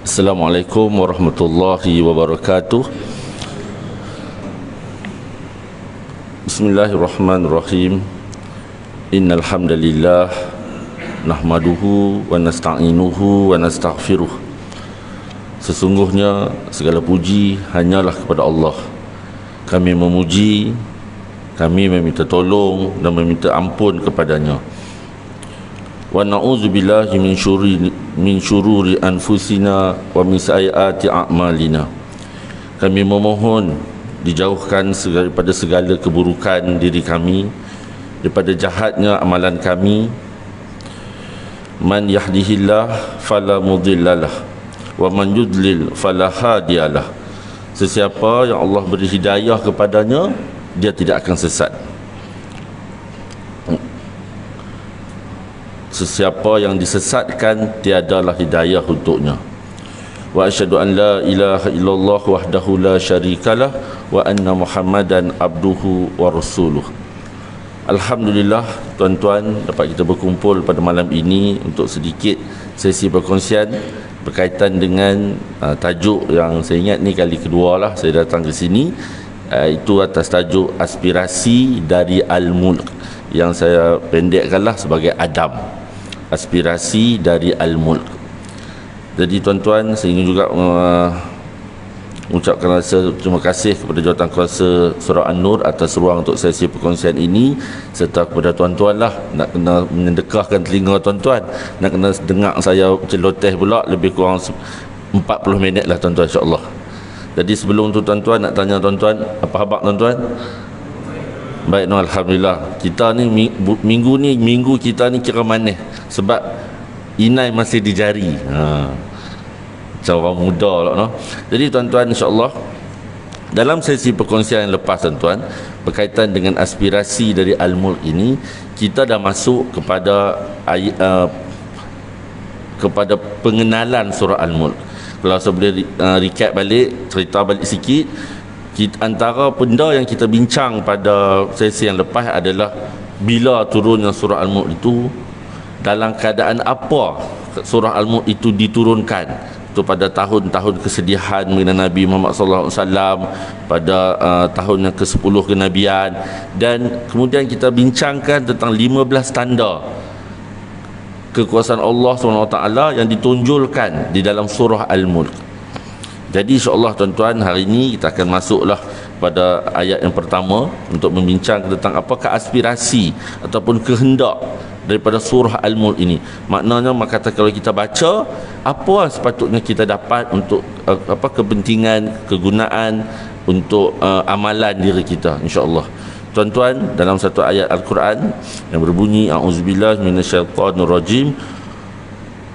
Assalamualaikum warahmatullahi wabarakatuh. Bismillahirrahmanirrahim. Innal hamdalillah nahmaduhu wa nasta'inuhu wa nastaghfiruh. Sesungguhnya segala puji hanyalah kepada Allah. Kami memuji, kami meminta tolong dan meminta ampun kepadanya. Wa na'udzubillahi min syururi anfusina wa min sayyiati a'malina. Kami memohon dijauhkan daripada segala keburukan diri kami, daripada jahatnya amalan kami. Man yahdihillah fala mudhillalah wa man yudlil fala hadiyalah. Sesiapa yang Allah beri hidayah kepadanya, dia tidak akan sesat. Sesiapa yang disesatkan, tiadalah hidayah untuknya. Wa asyhadu an la ilaha illallah wahdahu la syarikalah wa anna Muhammadan abduhu wa rasuluh. Alhamdulillah, tuan-tuan, dapat kita berkumpul pada malam ini untuk sedikit sesi perkongsian berkaitan dengan tajuk yang saya ingat ni kali kedua lah saya datang ke sini, itu atas tajuk aspirasi dari Al-Mulk, yang saya pendekkanlah sebagai Adam. Aspirasi dari Al-Mulk. Jadi tuan-tuan, saya ingin juga mengucapkan rasa terima kasih kepada Jawatankuasa Surau An-Nur atas ruang untuk sesi perkongsian ini, serta kepada tuan-tuan lah, nak kena mendekahkan telinga tuan-tuan, nak kena dengar saya celoteh pula lebih kurang 40 minit lah tuan-tuan, insya-Allah. Jadi sebelum tu tuan-tuan, nak tanya tuan-tuan, apa khabar tuan-tuan? Baik, no, alhamdulillah. Kita ni minggu kita ni kira manis sebab inai masih di jari. Macam orang muda lah, no? Jadi tuan-tuan, insya-Allah dalam sesi perkongsian yang lepas tuan-tuan, berkaitan dengan aspirasi dari Al-Mulk ini, kita dah masuk kepada kepada pengenalan surah Al-Mulk. Kalau saya boleh recap balik, cerita balik sikit, antara benda yang kita bincang pada sesi yang lepas adalah bila turunnya surah Al-Mulk itu, dalam keadaan apa surah Al-Mulk itu diturunkan. Itu pada tahun-tahun kesedihan mengenai Nabi Muhammad SAW, pada tahun yang ke-10 kenabian, dan kemudian kita bincangkan tentang 15 tanda kekuasaan Allah SWT yang ditunjulkan di dalam surah Al-Mulk. Jadi insya-Allah tuan-tuan, hari ini kita akan masuklah pada ayat yang pertama untuk membincang tentang apakah aspirasi ataupun kehendak daripada surah Al-Mulk ini. Maknanya, kata kalau kita baca, apa sepatutnya kita dapat untuk kepentingan, kegunaan untuk amalan diri kita, insya-Allah. Tuan-tuan, dalam satu ayat Al-Quran yang berbunyi a'udzubillahi minasyaitonirrajim,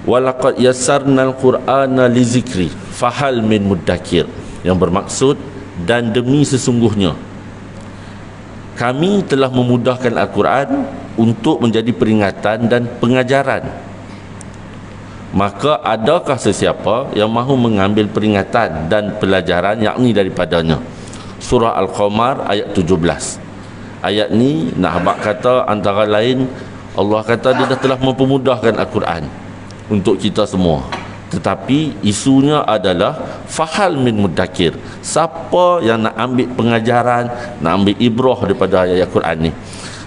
walaqad yassarnal qur'ana lizikri fahal min muddakir, yang bermaksud, dan demi sesungguhnya kami telah memudahkan Al-Quran untuk menjadi peringatan dan pengajaran, maka adakah sesiapa yang mahu mengambil peringatan dan pelajaran yakni daripadanya. Surah Al-Qamar ayat 17. Ayat ni nak habaq kata antara lain, Allah kata dia dah telah mempermudahkan Al-Quran untuk kita semua, tetapi isunya adalah fahal min muddakir, siapa yang nak ambil pengajaran, nak ambil ibrah daripada ayat Quran ni.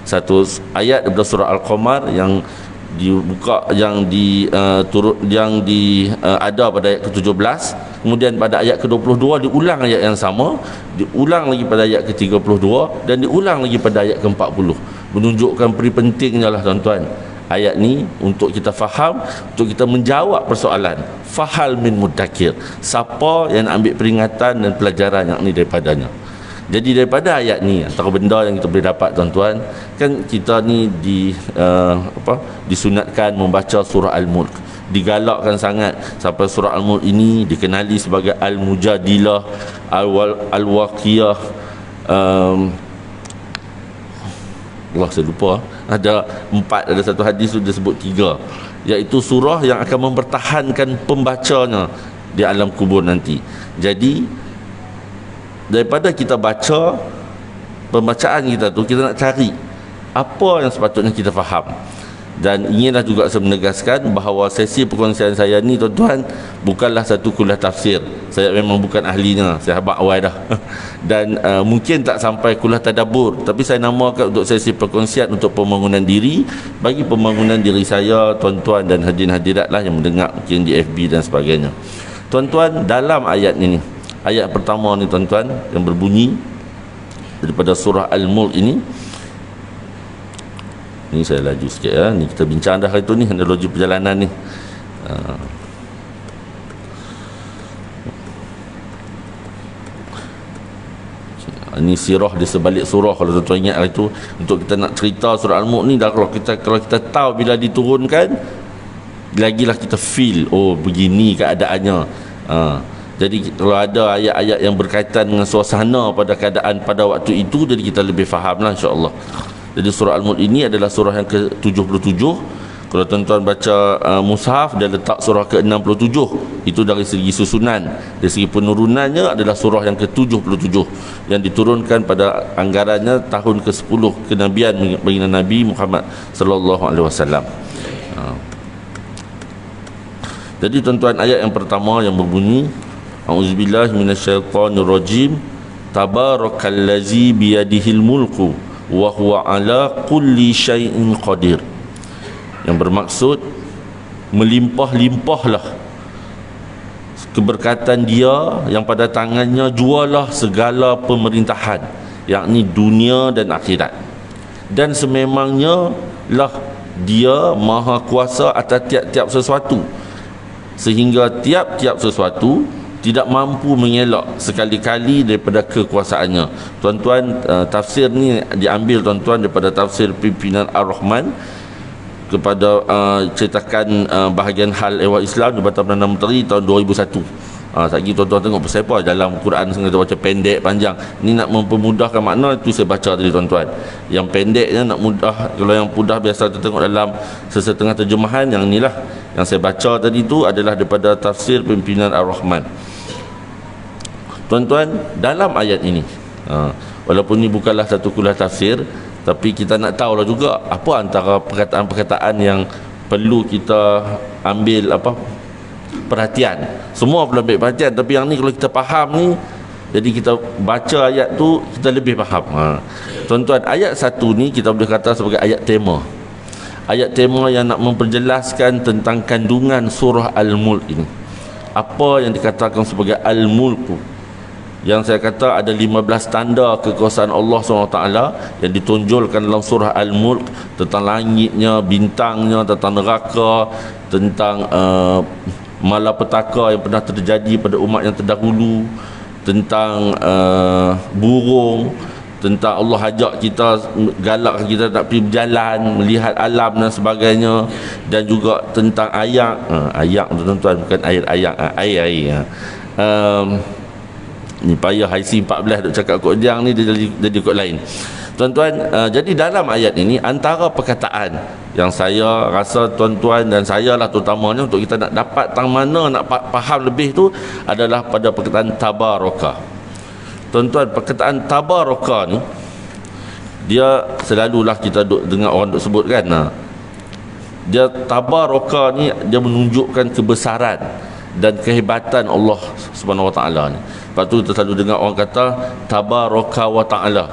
Satu ayat daripada surah Al-Qamar yang dibuka, yang ada pada ayat ke-17, kemudian pada ayat ke-22 diulang ayat yang sama, diulang lagi pada ayat ke-32, dan diulang lagi pada ayat ke-40, menunjukkan peri pentingnya lah tuan-tuan ayat ni untuk kita faham, untuk kita menjawab persoalan fahal min muddakir, siapa yang nak ambil peringatan dan pelajaran yang ni daripadanya. Jadi daripada ayat ni, antara benda yang kita boleh dapat tuan-tuan, kan kita ni disunatkan membaca surah Al-Mulk, digalakkan sangat sampai surah Al-Mulk ini dikenali sebagai Al-Mujadilah, Al-Waqiyah, Allah, saya lupa, ada 4, ada satu hadis sudah sebut 3, iaitu surah yang akan mempertahankan pembacanya di alam kubur nanti. Jadi daripada kita baca, pembacaan kita tu, kita nak cari apa yang sepatutnya kita faham. Dan inginlah juga saya menegaskan bahawa sesi perkongsian saya ni tuan-tuan bukanlah satu kuliah tafsir. Saya memang bukan ahlinya, saya habaq awal dah. Dan mungkin tak sampai kuliah tadabbur, tapi saya namakan untuk sesi perkongsian untuk pembangunan diri, bagi pembangunan diri saya, tuan-tuan dan hadirin-hadirat lah yang mendengar mungkin di FB dan sebagainya. Tuan-tuan, dalam ayat ini, ayat pertama ni tuan-tuan, yang berbunyi daripada surah Al-Mulk ini saya laju sikit ya. Ni kita bincang dah hari tu ni, analogi perjalanan ni. Ini sirah di sebalik surah. Kalau tuan-tuan ingat hari tu, untuk kita nak cerita surah Al-Mulk ni dah, kalau kita tahu bila diturunkan, lagilah kita feel, oh begini keadaannya. Jadi kalau ada ayat-ayat yang berkaitan dengan suasana pada keadaan pada waktu itu, jadi kita lebih fahamlah insya-Allah. Jadi surah Al-Mulk ini adalah surah yang ke-77. Kalau tuan-tuan baca mushaf, dia letak surah ke-67. Itu dari segi susunan. Dari segi penurunannya adalah surah yang ke-77 yang diturunkan pada anggarannya tahun ke-10 kenabian bagi Nabi Muhammad sallallahu alaihi wasallam. Jadi tuan-tuan, ayat yang pertama yang berbunyi, A'udzubillahi minasyaitonirrajim, Tabarakallazi biyadihil mulku wa huwa ala kulli syai'in qadir. Yang bermaksud melimpah-limpahlah keberkatan Dia yang pada tangannya jualah segala pemerintahan, yakni dunia dan akhirat, dan sememangnya lah Dia maha kuasa atas tiap-tiap sesuatu, sehingga tiap-tiap sesuatu tidak mampu mengelak sekali-kali daripada kekuasaannya. Tuan-tuan, tafsir ni diambil tuan-tuan daripada tafsir pimpinan Ar-Rahman kepada ceritakan bahagian hal ehwal Islam di Batam Perdana Menteri tahun 2001. Lagi tuan-tuan tengok pasal apa dalam Quran sengaja baca pendek panjang. Ni nak mempermudahkan makna, itu saya baca tadi tuan-tuan. Yang pendeknya nak mudah, kalau yang mudah biasa kita tengok dalam sesetengah terjemahan. Yang inilah yang saya baca tadi tu adalah daripada tafsir pimpinan Ar-Rahman. Tuan-tuan, dalam ayat ini, walaupun ini bukanlah satu kuliah tafsir, tapi kita nak tahulah juga apa antara perkataan-perkataan yang perlu kita ambil perhatian. Semua perlu ambil perhatian, tapi yang ni kalau kita faham ni, jadi kita baca ayat tu kita lebih faham. Tuan-tuan, ayat 1 ni kita boleh kata sebagai ayat tema. Ayat tema yang nak memperjelaskan tentang kandungan surah Al-Mulk ini. Apa yang dikatakan sebagai Al-Mulk, yang saya kata ada 15 tanda kekuasaan Allah SWT yang ditonjolkan dalam surah Al-Mulk, tentang langitnya, bintangnya, tentang neraka, tentang malapetaka yang pernah terjadi pada umat yang terdahulu, tentang burung, tentang Allah ajak kita, galak kita nak pergi berjalan, melihat alam dan sebagainya, dan juga tentang ayak. Ayak tuan-tuan, bukan air ayak, air. Ni payah IC 14 duk cakap kod jang ni, dia jadi kod lain. Tuan-tuan, jadi dalam ayat ini antara perkataan yang saya rasa tuan-tuan dan saya lah terutamanya untuk kita nak dapat tang mana nak faham lebih tu adalah pada perkataan tabaraka. Tuan-tuan, perkataan tabaraka ni dia selalulah kita duk dengar orang duk sebut kan. Dia tabaraka ni dia menunjukkan kebesaran dan kehebatan Allah Subhanahu Wa Taala ni. Lepas tu kita selalu dengar orang kata tabaraka wa ta'ala,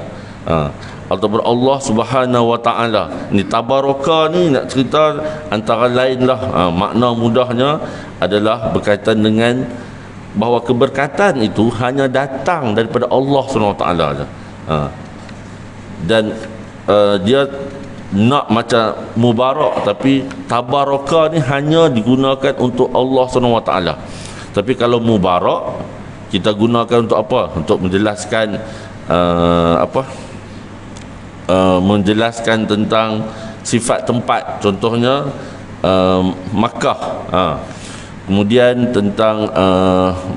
ataupun Allah Subhanahu Wa Taala. Ni tabaraka ni nak cerita antara lain lah, makna mudahnya adalah berkaitan dengan bahawa keberkatan itu hanya datang daripada Allah Subhanahu Wa Taala je. Dan dia nak macam mubarak, tapi tabaraka ni hanya digunakan untuk Allah Subhanahu Wa Taala. Tapi kalau mubarak kita gunakan untuk apa? Untuk menjelaskan menjelaskan tentang sifat tempat, contohnya Makkah. Kemudian tentang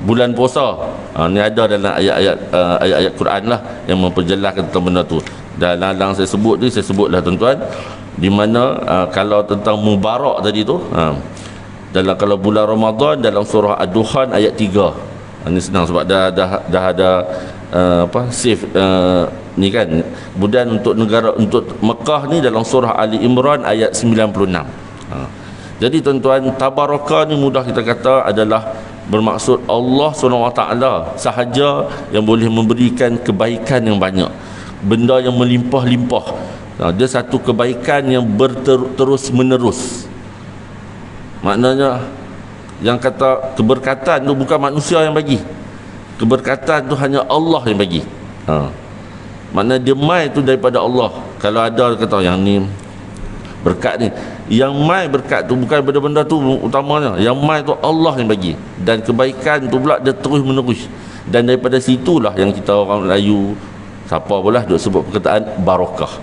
bulan puasa. Ni ada dalam ayat-ayat Quran lah yang memperjelaskan tentang benda tu. Dalam saya sebut ni, saya sebutlah tuan-tuan, di mana kalau tentang mubarak tadi tu, dalam kalau bulan Ramadan dalam surah Ad-Dukhan ayat 3. Ini senang sebab dah ada safe ni kan. Kemudian untuk negara, untuk Mekah ni dalam surah Ali Imran ayat 96. Jadi tuan-tuan, tabaraka ni mudah kita kata adalah bermaksud Allah SWT sahaja yang boleh memberikan kebaikan yang banyak, benda yang melimpah-limpah. Dia satu kebaikan yang terus menerus. Maknanya yang kata keberkatan tu bukan manusia yang bagi. Keberkatan tu hanya Allah yang bagi. Maknanya dia mai tu daripada Allah. Kalau ada kata yang ni berkat ni, yang mai berkat tu bukan benda-benda tu utamanya. Yang mai tu Allah yang bagi. Dan kebaikan tu pula dia terus menerus. Dan daripada situlah yang kita orang Melayu, siapa pula duk sebut perkataan barakah.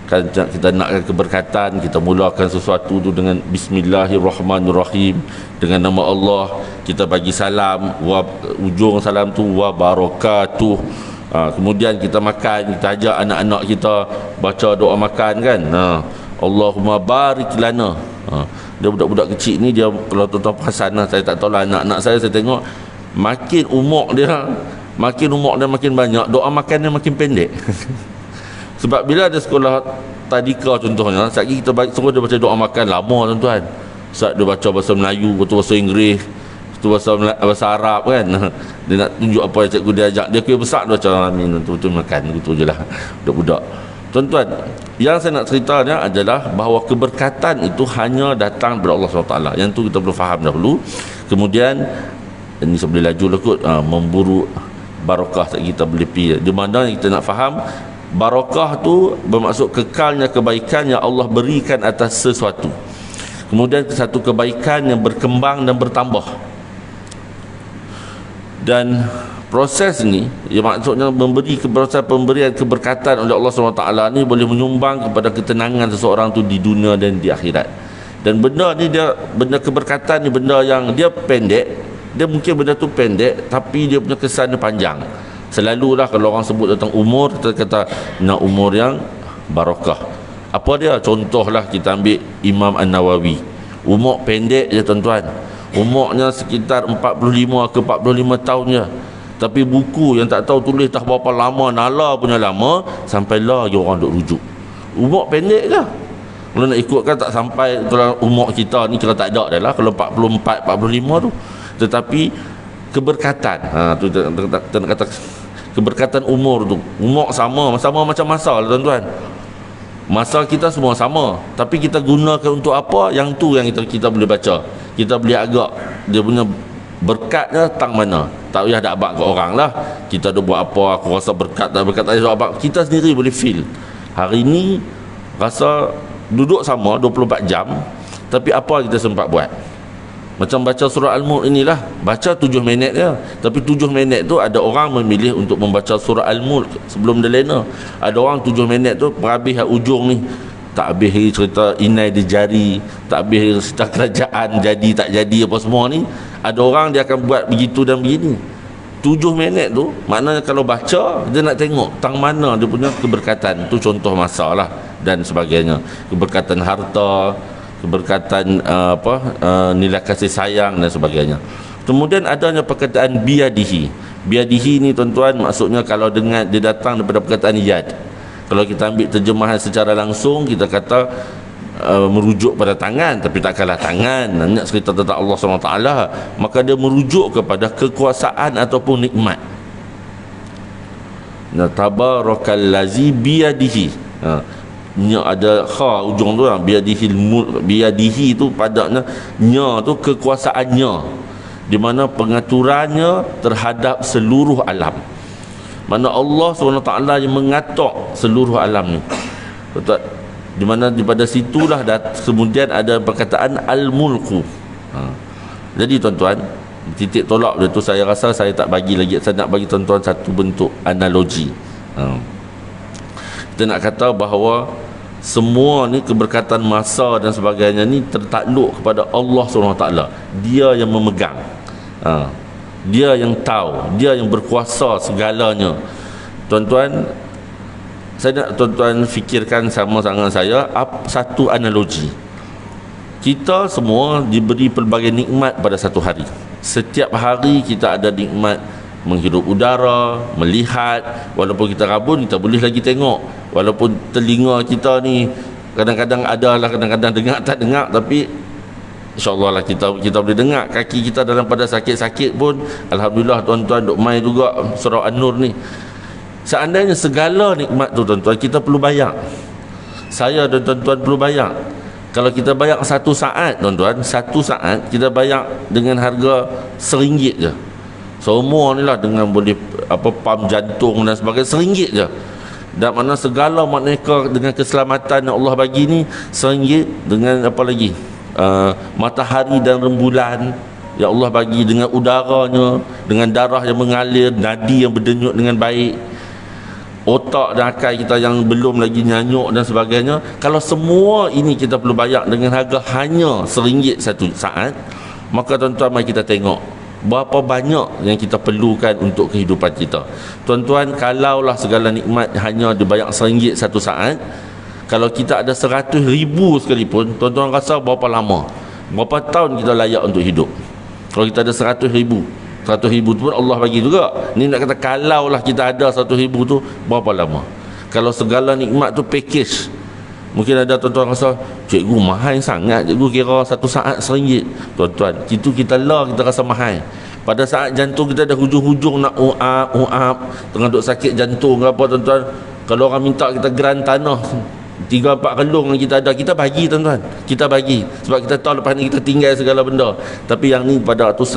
Kan kita nakkan keberkatan, kita mulakan sesuatu tu dengan bismillahirrahmanirrahim, dengan nama Allah. Kita bagi salam, ujung salam tu wa barakatuh. Kemudian kita makan, kita ajak anak-anak kita baca doa makan kan. Allahumma barik lana. Dia budak-budak kecil ni, dia kalau tuan-tuan perasan lah, saya tak tahu lah, anak-anak saya tengok makin umur dia makin banyak, doa makan dia makin pendek. Sebab bila ada sekolah tadika contohnya, sekali kita suruh dia baca doa makan lama tuan-tuan. Saat dia baca bahasa Melayu, bahasa Inggeris, bahasa Arab kan. Dia nak tunjuk apa yang cikgu dia ajak, dia kira besar dia baca amin, betul-betul makan, gitu je lah budak-budak. Tuan-tuan, yang saya nak ceritanya adalah bahawa keberkatan itu hanya datang daripada Allah SWT. Yang tu kita perlu faham dahulu. Kemudian ini saya boleh laju lah kot, memburu barakah tak kita boleh pergi. Di mana kita nak faham barakah tu bermaksud kekalnya kebaikan yang Allah berikan atas sesuatu. Kemudian satu kebaikan yang berkembang dan bertambah. Dan proses ni, ya maksudnya proses pemberian keberkatan oleh Allah SWT ni boleh menyumbang kepada ketenangan seseorang tu di dunia dan di akhirat. Dan benda ni, benda keberkatan ni benda yang dia pendek, dia mungkin benda tu pendek tapi dia punya kesan dia panjang. Selalulah kalau orang sebut tentang umur, kita kata nak umur yang barakah. Apa dia? Contohlah kita ambil Imam An-Nawawi. Umur pendek je tuan-tuan. Umurnya sekitar 45 ke 45 tahun je. Tapi buku yang tak tahu tulis dah berapa lama, nala punya lama, sampailah orang duk rujuk. Umur pendek je. Kalau nak ikutkan tak sampai umur kita ni, kalau tak ada dah lah, kalau 44, 45 tu. Tetapi keberkatan, tu kita nak kata keberkatan umur tu. Umur sama macam masa lah tuan-tuan. Masa kita semua sama, tapi kita gunakan untuk apa, yang tu yang kita boleh baca. Kita boleh agak dia punya berkatnya tang mana. Tak payah nak abang ke orang lah. Kita dah buat apa, aku rasa berkat tak berkat, tak payah abang. Kita sendiri boleh feel. Hari ni rasa duduk sama 24 jam, tapi apa kita sempat buat? Macam baca surah Al-Mulk inilah, baca 7 minit je. Tapi 7 minit tu ada orang memilih untuk membaca surah Al-Mulk sebelum dia lena. Ada orang 7 minit tu berhabis ujung ni, tak habis cerita inai di jari, tak habis cerita kerajaan jadi tak jadi apa semua ni. Ada orang dia akan buat begitu dan begini. 7 minit tu maknanya kalau baca dia nak tengok tang mana dia punya keberkatan. Tu contoh masa lah dan sebagainya. Keberkatan harta, keberkatan nilai kasih sayang dan sebagainya. Kemudian adanya perkataan biadihi. Biadihi ni tuan-tuan maksudnya kalau dengan dia datang daripada perkataan yad. Kalau kita ambil terjemahan secara langsung, kita kata merujuk pada tangan, tapi takkanlah tangan nak cerita tentang Allah SWT, maka dia merujuk kepada kekuasaan ataupun nikmat. Tabarakallazi biyadihi. Nya ada kha ujung tu, biyadihil mulk. Biyadihi tu padanya nya tu kekuasaannya, di mana pengaturannya terhadap seluruh alam. Mana Allah SWT yang mengatur seluruh alam ni. Di mana daripada situlah kemudian ada perkataan al-mulku. Jadi tuan-tuan, titik tolak dia tu saya rasa saya tak bagi lagi. Saya nak bagi tuan-tuan satu bentuk analogi. Kita nak kata bahawa semua ni keberkatan masa dan sebagainya ni tertakluk kepada Allah SWT. Dia yang memegang, dia yang tahu, dia yang berkuasa segalanya. Tuan-tuan, saya nak tuan-tuan fikirkan sama dengan saya satu analogi. Kita semua diberi pelbagai nikmat pada satu hari. Setiap hari kita ada nikmat menghirup udara, melihat. Walaupun kita rabun, kita boleh lagi tengok. Walaupun telinga kita ni kadang-kadang ada lah, kadang-kadang dengar tak dengar, tapi InsyaAllah lah kita boleh dengar. Kaki kita dalam pada sakit-sakit pun Alhamdulillah tuan-tuan duk main juga surah An-Nur ni. Seandainya segala nikmat tu tuan-tuan kita perlu bayar, saya dan tuan-tuan perlu bayar. Kalau kita bayar 1 saat tuan-tuan, 1 saat kita bayar dengan harga RM1 je. Semua ni lah dengan boleh pam jantung dan sebagainya, RM1 je. Dan mana segala maknanya dengan keselamatan yang Allah bagi ni RM1. Dengan apa lagi, matahari dan rembulan yang Allah bagi, dengan udaranya, dengan darah yang mengalir, nadi yang berdenyut dengan baik, otak dan akal kita yang belum lagi nyanyuk dan sebagainya. Kalau semua ini kita perlu bayar dengan harga hanya RM1 1 saat, maka tuan-tuan mari kita tengok berapa banyak yang kita perlukan untuk kehidupan kita. Tuan-tuan, kalaulah segala nikmat hanya dibayar RM1 1 saat, kalau kita ada 100,000 sekalipun, tuan-tuan rasa berapa lama, berapa tahun kita layak untuk hidup? Kalau kita ada 100,000 tu pun Allah bagi juga. Ni nak kata kalaulah kita ada 100,000 tu, berapa lama? Kalau segala nikmat tu package, mungkin ada tuan-tuan rasa, cikgu mahal sangat, cikgu kira 1 saat RM1. Tuan-tuan, itu kita kita rasa mahal. Pada saat jantung kita dah hujung-hujung nak uap, tengah duk sakit jantung ke apa tuan-tuan, kalau orang minta kita geran tanah 3-4 kelong yang kita ada, kita bagi tuan-tuan, kita bagi. Sebab kita tahu lepas ni kita tinggal segala benda. Tapi yang ni pada tu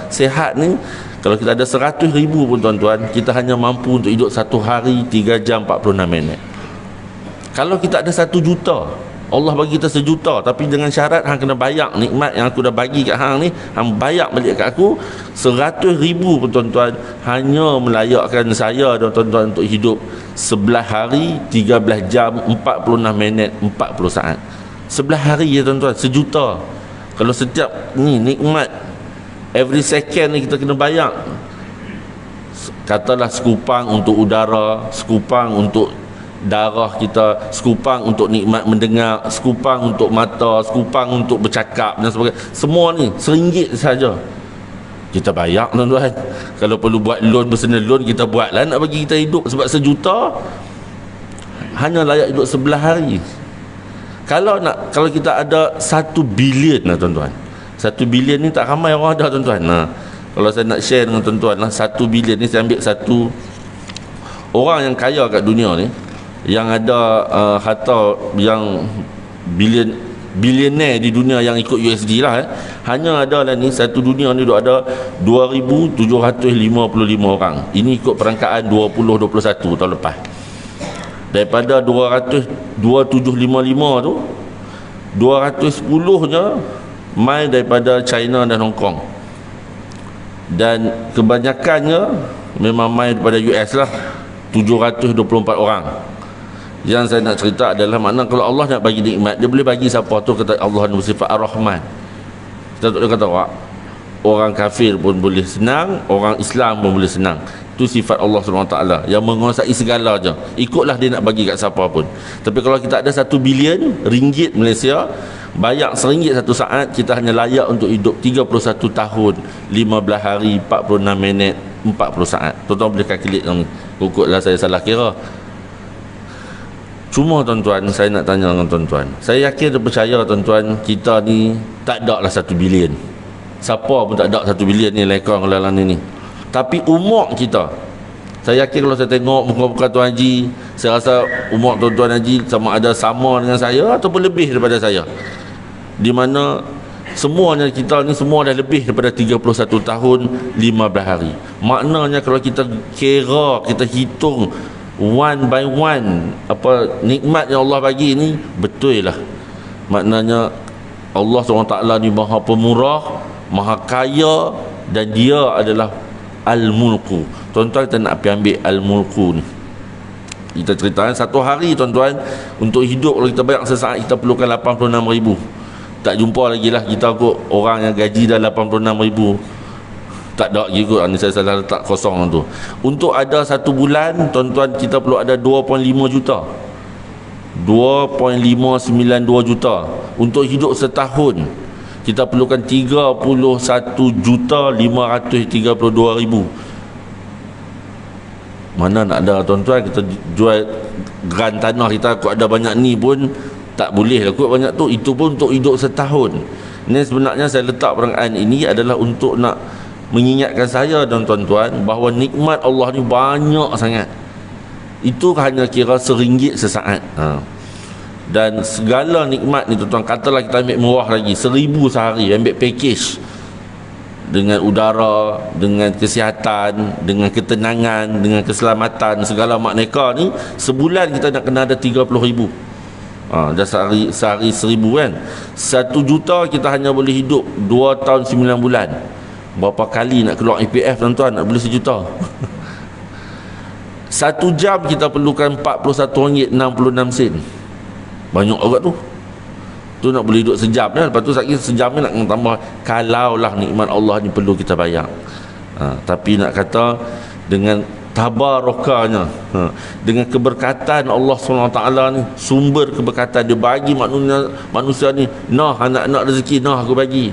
sehat ni, kalau kita ada 100,000 pun tuan-tuan, kita hanya mampu untuk hidup 1 hari 3 jam 46 minit. Kalau kita ada 1 juta, Allah bagi kita 1 juta, tapi dengan syarat hang kena bayar nikmat yang aku dah bagi kat hang ni, hang bayar balik kat aku 100,000 pun tuan-tuan, hanya melayakkan saya dan tuan-tuan untuk hidup 11 hari 13 jam 46 minit 40 saat. 11 hari ya tuan-tuan, 1 juta. Kalau setiap ni nikmat every second ni kita kena bayar, katalah sekupang untuk udara, sekupang untuk darah kita, sekupang untuk nikmat mendengar, sekupang untuk mata, sekupang untuk bercakap dan sebagainya, semua ni RM1 saja kita bayar tuan-tuan. Kalau perlu buat loan, personal loan, kita buat lah nak bagi kita hidup. Sebab 1 juta hanya layak hidup 11 hari. Kalau kita ada 1 bilion lah tuan-tuan, 1 bilion ni tak ramai orang ada tuan-tuan. Kalau saya nak share dengan tuan-tuan lah, 1 bilion ni saya ambil satu orang yang kaya kat dunia ni, yang ada harta yang bilioner di dunia yang ikut USD lah, hanya ada lah ni, satu dunia ni ada 2,755 orang. Ini ikut perangkaan 2021 tahun lepas. Daripada 2,755 tu, 210 nya mai daripada China dan Hong Kong, dan kebanyakannya memang mai daripada US lah, 724 orang. Yang saya nak cerita adalah makna kalau Allah nak bagi nikmat, dia boleh bagi siapa tu. Kata Allah ni bersifat Ar-Rahman. Kita tak boleh kata orang kafir pun boleh senang, orang Islam pun boleh senang. Itu sifat Allah SWT yang menguasai segala je. Ikutlah dia nak bagi kat siapa pun. Tapi kalau kita ada 1 bilion ringgit Malaysia, bayar RM1 1 saat, kita hanya layak untuk hidup 31 tahun 15 hari 46 minit 40 saat. Tuan-tuan boleh kalkulat ni. Ukutlah saya salah kira. Cuma tuan-tuan, saya nak tanya dengan tuan-tuan, saya yakin dan percaya tuan-tuan, kita ni tak ada lah 1 bilion. Siapa pun tak ada 1 bilion ni lekong lalang ni. Tapi umur kita, saya yakin kalau saya tengok muka-muka Tuan Haji, saya rasa umur tuan-tuan Haji sama dengan saya ataupun lebih daripada saya. Di mana semuanya kita ni semua dah lebih daripada 31 tahun 15 hari. Maknanya kalau kita kira, kita hitung one by one apa nikmat yang Allah bagi ni, betul lah. Maknanya Allah SWT ni Maha Pemurah, Maha Kaya, dan dia adalah Al-Mulku. Tuan-tuan, kita nak pergi ambil Al-Mulku ni. Kita ceritakan satu hari tuan-tuan, untuk hidup kalau kita bayar sesaat, kita perlukan 86,000. Tak jumpa lagi lah kita kot orang yang gaji dah 86,000. Tak ada lagi kot. Ini saya salah letak kosong tu. Untuk ada 1 bulan tuan-tuan, kita perlu ada 2.5 juta, 2.592 juta. Untuk hidup setahun Kita perlukan 31,532,000. Mana nak ada tuan-tuan, kita jual geran tanah kita kot ada banyak ni pun tak boleh lah kot banyak tu. Itu pun untuk hidup setahun. Ini sebenarnya saya letak perangkaan ini adalah untuk nak mengingatkan saya dan tuan-tuan bahawa nikmat Allah ni banyak sangat. Itu hanya kira RM1 sesaat. Dan segala nikmat ni tuan-tuan, katalah kita ambil murah lagi, 1,000 sehari, ambil package dengan udara, dengan kesihatan, dengan ketenangan, dengan keselamatan, segala makneka ni, sebulan kita nak kena ada 30,000. Dah sehari 1,000 kan. 1 juta kita hanya boleh hidup 2 tahun 9 bulan. Berapa kali nak keluar IPF tuan-tuan nak beli 1 juta? 1 jam kita perlukan RM41.66. Banyak agak tu. Tu nak boleh duduk sejam dah. Lepas tu sejam ni nak tambah. Kalaulah nikmat Allah ni perlu kita bayar. Tapi nak kata dengan tabarakahnya, dengan keberkatan Allah SWT ni, sumber keberkatan dia bagi manusia ni, nah anak-anak rezeki, nah aku bagi.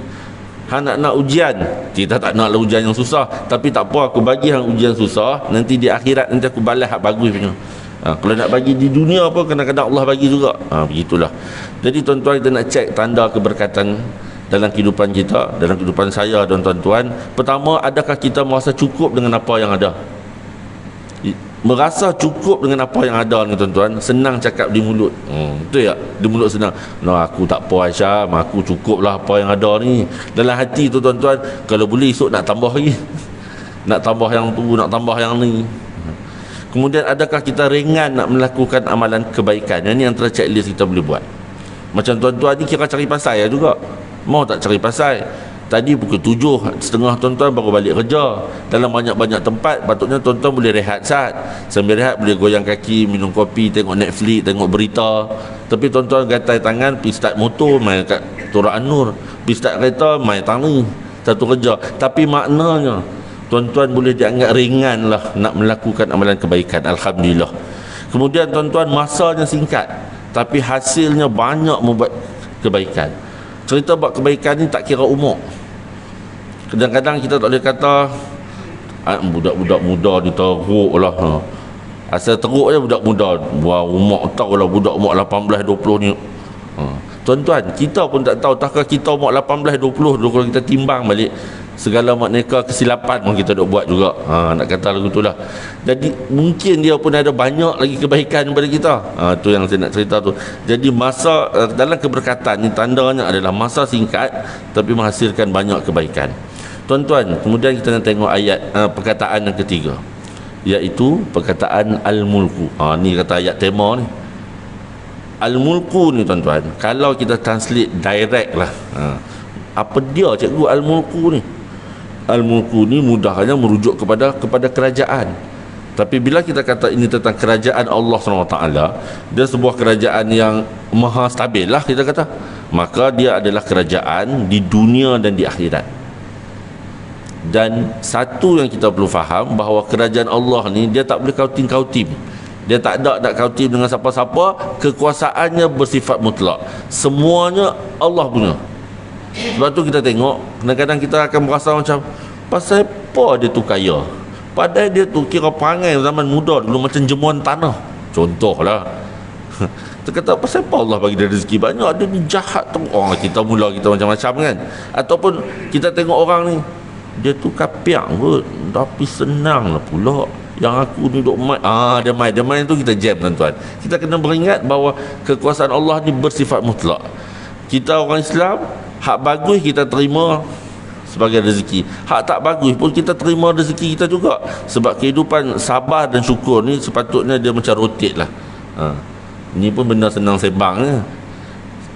Nak ujian, kita tak nak lah ujian yang susah, tapi tak apa, aku bagi hang ujian susah, nanti di akhirat nanti aku balas hak bagus punya. Kalau nak bagi di dunia apa, kadang-kadang Allah bagi juga. Begitulah. Jadi tuan-tuan, kita nak cek tanda keberkatan dalam kehidupan kita, dalam kehidupan saya dan tuan-tuan. Pertama, adakah kita merasa cukup dengan apa yang ada? Merasa cukup dengan apa yang ada ni tuan-tuan, senang cakap di mulut. Betul tak? Di mulut senang. No, aku tak puas Syam, aku cukup lah apa yang ada ni. Dalam hati tu tuan-tuan, kalau boleh esok nak tambah lagi. Nak tambah yang tu, nak tambah yang ni. Kemudian adakah kita ringan nak melakukan amalan kebaikan? Yang ni antara checklist kita boleh buat. Macam tuan-tuan ni kira cari pasai juga. Mau tak cari pasai? Tadi pukul 7.30 tuan-tuan baru balik kerja. Dalam banyak-banyak tempat patutnya tuan-tuan boleh rehat saat. Sambil rehat boleh goyang kaki, minum kopi, tengok Netflix, tengok berita. Tapi tuan-tuan gatai tangan pergi start motor, main kat Tora An-Nur, pergi start kereta, main tani. Satu kerja. Tapi maknanya tuan-tuan boleh dianggap ringan lah nak melakukan amalan kebaikan. Alhamdulillah. Kemudian tuan-tuan, masanya singkat tapi hasilnya banyak membuat kebaikan. Cerita buat kebaikan ni tak kira umur. Kadang-kadang kita tak boleh kata budak-budak muda ni teruk lah. Asal teruk je budak muda. Wah, umur tahu lah budak umur 18-20 ni. Tuan-tuan, kita pun tak tahu takkan kita umur 18-20 kalau kita timbang balik segala makneka kesilapan pun kita duk buat juga. Nak kata lagu tu lah. Jadi mungkin dia pun ada banyak lagi kebaikan daripada kita. Tu yang saya nak cerita tu. Jadi masa dalam keberkatan ni tandanya adalah masa singkat tapi menghasilkan banyak kebaikan. Tuan-tuan, kemudian kita nak tengok ayat perkataan yang ketiga, iaitu perkataan al-mulku. Ni kata ayat tema ni. Al-mulku ni tuan-tuan, kalau kita translate direct lah, apa dia cikgu al-mulku ni? Al-mulku ni mudahnya merujuk kepada kerajaan. Tapi bila kita kata ini tentang kerajaan Allah SWT, dia sebuah kerajaan yang maha stabil lah kita kata. Maka dia adalah kerajaan di dunia dan di akhirat. Dan satu yang kita perlu faham, bahawa kerajaan Allah ni dia tak boleh kautim-kautim. Dia tak ada nak kautim dengan siapa-siapa. Kekuasaannya bersifat mutlak. Semuanya Allah punya. Sebab tu kita tengok, kadang-kadang kita akan merasa macam, pasal apa dia tu kaya? Padahal dia tu kira perangai zaman muda dulu macam jemuan tanah. Contohlah. Kita kata, pasal apa Allah bagi dia rezeki banyak? Dia ni jahat tu. Kita mula kita macam-macam kan. Ataupun kita tengok orang ni, dia tu kapiak kot, tapi senang lah pula. Yang aku ni duk main, dia main tu kita jam tuan-tuan. Kita kena beringat bahawa kekuasaan Allah ni bersifat mutlak. Kita orang Islam, hak bagus kita terima sebagai rezeki, hak tak bagus pun kita terima rezeki kita juga. Sebab kehidupan sabar dan syukur ni sepatutnya dia macam rotate lah. Ni pun benda senang sembang je.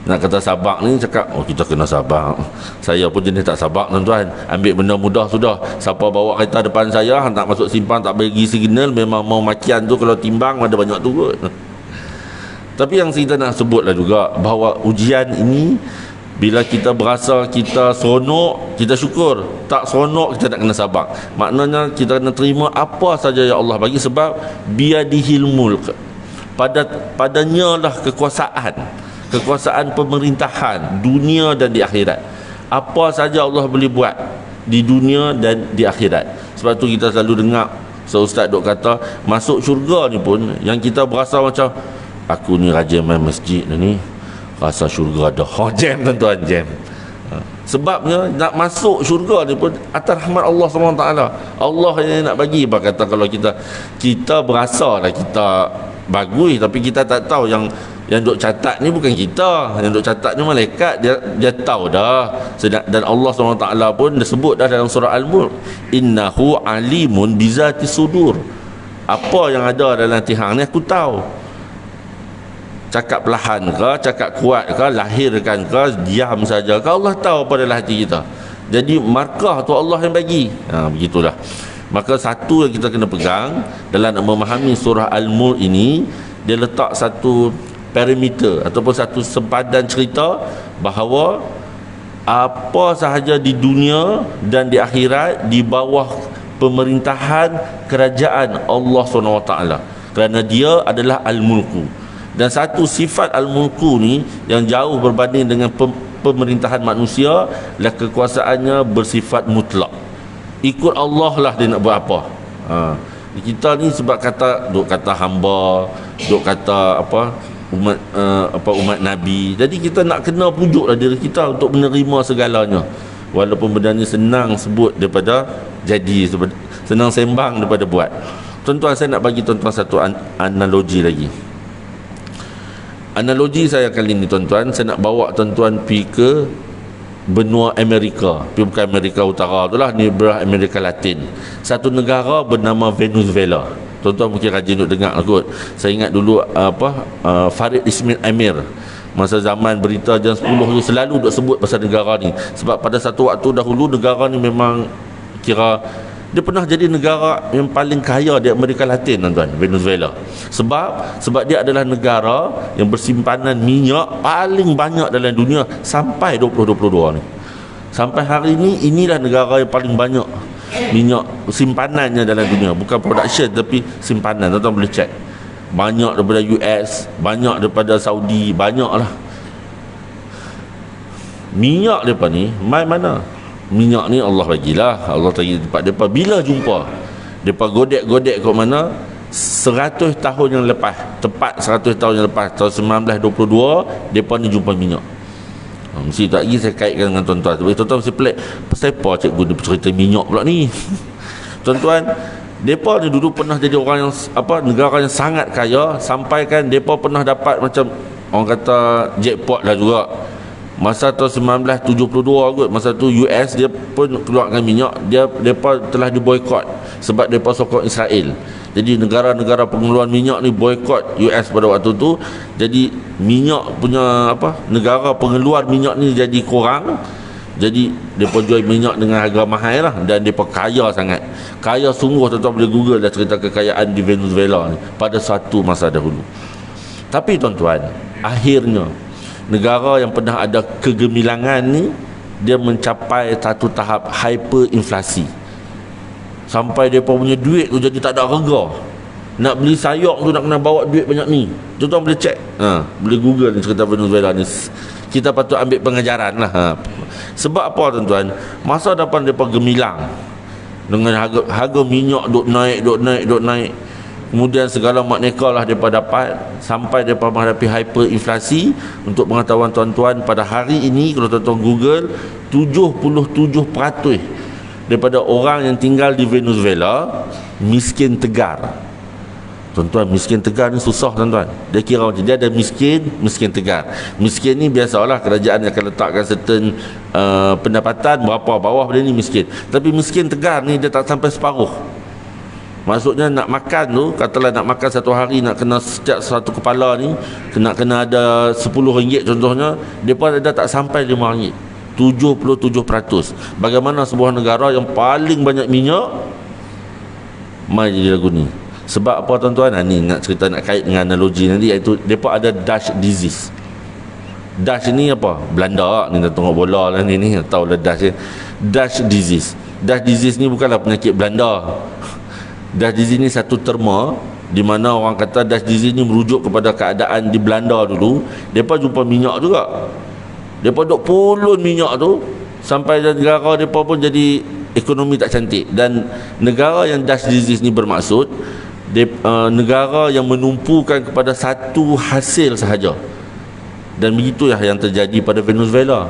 Nak kata sabar ni cakap, kita kena sabar. Saya pun jenis tak sabar tuan-tuan. Ambil benda mudah sudah. Siapa bawa kereta depan saya, tak masuk simpang, tak bagi signal, memang mau makian tu kalau timbang ada banyak tu kot. Tapi yang kita nak sebutlah juga, bahawa ujian ini, bila kita berasa kita seronok, kita syukur. Tak seronok, kita nak kena sabar. Maknanya kita kena terima apa saja yang Allah bagi. Sebab biadihil mulk, padanya lah kekuasaan pemerintahan dunia dan di akhirat. Apa saja Allah boleh buat di dunia dan di akhirat. Sebab tu kita selalu dengar seustaz dok kata masuk syurga ni pun yang kita berasa macam aku ni rajin main masjid ni, rasa syurga dah. Jam tuan-tuan, jam. Sebabnya nak masuk syurga ni pun atas rahmat Allah SWT. Allah yang nak bagi. Kata kalau kita berasa lah kita bagus, tapi kita tak tahu yang duk catat ni bukan kita, yang duk catat ni malaikat. Dia tahu dah. Dan Allah SWT pun dia sebut dah dalam surah Al-Mulk, innahu alimun bizati sudur. Apa yang ada dalam hati hang ni aku tahu. Cakap perlahan ke, cakap kuat ke, lahirkan ke, diam saja ke, Allah tahu apa dalam hati kita. Jadi markah tu Allah yang bagi. Begitulah. Maka satu yang kita kena pegang dalam nak memahami surah Al-Mulk ini, dia letak satu parameter ataupun satu sempadan cerita bahawa apa sahaja di dunia dan di akhirat di bawah pemerintahan kerajaan Allah SWT, kerana dia adalah Al-Mulku. Dan satu sifat Al-Mulku ni yang jauh berbanding dengan pemerintahan manusia, lah kekuasaannya bersifat mutlak. Ikut Allah lah dia nak buat apa. Kita ni sebab kata hamba, kata umat Nabi. Jadi kita nak kena pujuklah diri kita untuk menerima segalanya. Walaupun benda ni senang sebut daripada jadi, senang sembang daripada buat. Tuan-tuan, saya nak bagi tuan-tuan satu analogi lagi. Analogi saya kali ni tuan-tuan, saya nak bawa tuan-tuan pergi ke benua Amerika. Tapi bukan Amerika Utara tu lah, ni Amerika Latin. Satu negara bernama Venezuela. Tuan-tuan mungkin rajin duk dengar kot. Saya ingat dulu Farid Ismail Amir masa zaman berita jam 10 tu selalu duk sebut pasal negara ni. Sebab pada satu waktu dahulu negara ni memang kira dia pernah jadi negara yang paling kaya di Amerika Latin, tuan-tuan, Venezuela. Sebab dia adalah negara yang bersimpanan minyak paling banyak dalam dunia sampai 2022 ni. Sampai hari ini, inilah negara yang paling banyak minyak simpanannya dalam dunia. Bukan production tapi simpanan. Tuan-tuan boleh cek. Banyak daripada US, banyak daripada Saudi, banyaklah. Minyak depa ni mai mana? Minyak ni Allah bagilah, Allah bagi tempat depa. Bila jumpa depa godek-godek kat mana 100 tahun yang lepas, tepat 100 tahun yang lepas, tahun 1922 depa ni jumpa minyak. Mesti tak lagi saya kaitkan dengan tuan-tuan. Sebab tuan-tuan mesti pelik, pasal apa cikgu dia cerita minyak pula ni. Tuan-tuan, depa ni dulu pernah jadi orang yang negara yang sangat kaya, sampai kan depa pernah dapat macam orang kata jackpot lah juga. Masa tahun 1972 kot, masa tu US dia pun keluarkan minyak, depa telah diboikot sebab depa sokong Israel. Jadi negara-negara pengeluaran minyak ni boikot US pada waktu tu. Jadi minyak punya negara pengeluar minyak ni jadi kurang. Jadi depa jual minyak dengan harga mahal lah, dan depa kaya sangat. Kaya sungguh, tuan-tuan boleh Google dah cerita kekayaan di Venezuela ni pada satu masa dahulu. Tapi tuan-tuan, akhirnya negara yang pernah ada kegemilangan ni, dia mencapai satu tahap hyperinflasi. Sampai mereka punya duit tu jadi tak ada harga. Nak beli sayur tu nak kena bawa duit banyak ni. Tuan-tuan boleh cek, boleh Google ni cerita Venezuela ni. Kita patut ambil pengajaran lah. Sebab apa tuan-tuan? Masa depan mereka gemilang dengan harga minyak duk naik. Kemudian segala makneka lah mereka dapat, sampai mereka menghadapi hyperinflasi. Untuk pengetahuan tuan-tuan, pada hari ini kalau tuan-tuan Google, 77% daripada orang yang tinggal di Venezuela miskin tegar. Tuan-tuan, miskin tegar ni susah tuan-tuan. Dia kira macam dia ada miskin tegar. Miskin ni biasalah kerajaan akan letakkan certain pendapatan berapa bawah dia ni miskin. Tapi miskin tegar ni dia tak sampai separuh. Maksudnya nak makan tu, katalah nak makan satu hari nak kena setiap satu kepala ni kena ada RM10 contohnya, depa ada tak sampai RM5. 77%. Bagaimana sebuah negara yang paling banyak minyak mai jadi lagu ni. Sebab apa tuan-tuan? Ni nak cerita, nak kait dengan analogi nanti, iaitu depa ada Dutch disease. Dutch ni apa? Belanda ni, nak tengok bola lah ni tahu lah Dutch ni. Dutch disease. Dutch disease ni bukanlah penyakit Belanda. Dutch disease ni satu terma di mana orang kata Dutch disease ni merujuk kepada keadaan di Belanda dulu. Depa jumpa minyak juga. Depa duk pulun minyak tu, Sampai negara mereka pun jadi ekonomi tak cantik. Dan negara yang Dutch disease ni bermaksud negara yang menumpukan kepada satu hasil sahaja. Dan begitulah yang terjadi pada Venezuela.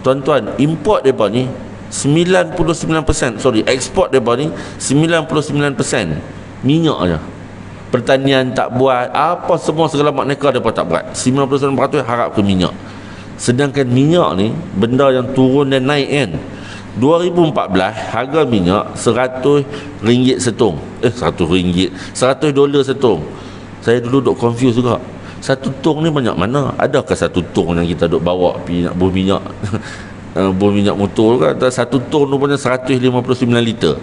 Tuan-tuan, import mereka ni 99%, ekspor mereka ni 99% minyak aja. Pertanian tak buat, apa semua segala mereka tak buat. 99% harap ke minyak. Sedangkan minyak ni benda yang turun dan naik kan. 2014 harga minyak RM100 setung. $100 setung. Saya dulu duk confuse juga. Satu tong ni banyak mana? Adakah satu tong yang kita duk bawa pergi nak buh minyak buh minyak motor kan? Satu tong tu punya 159 liter.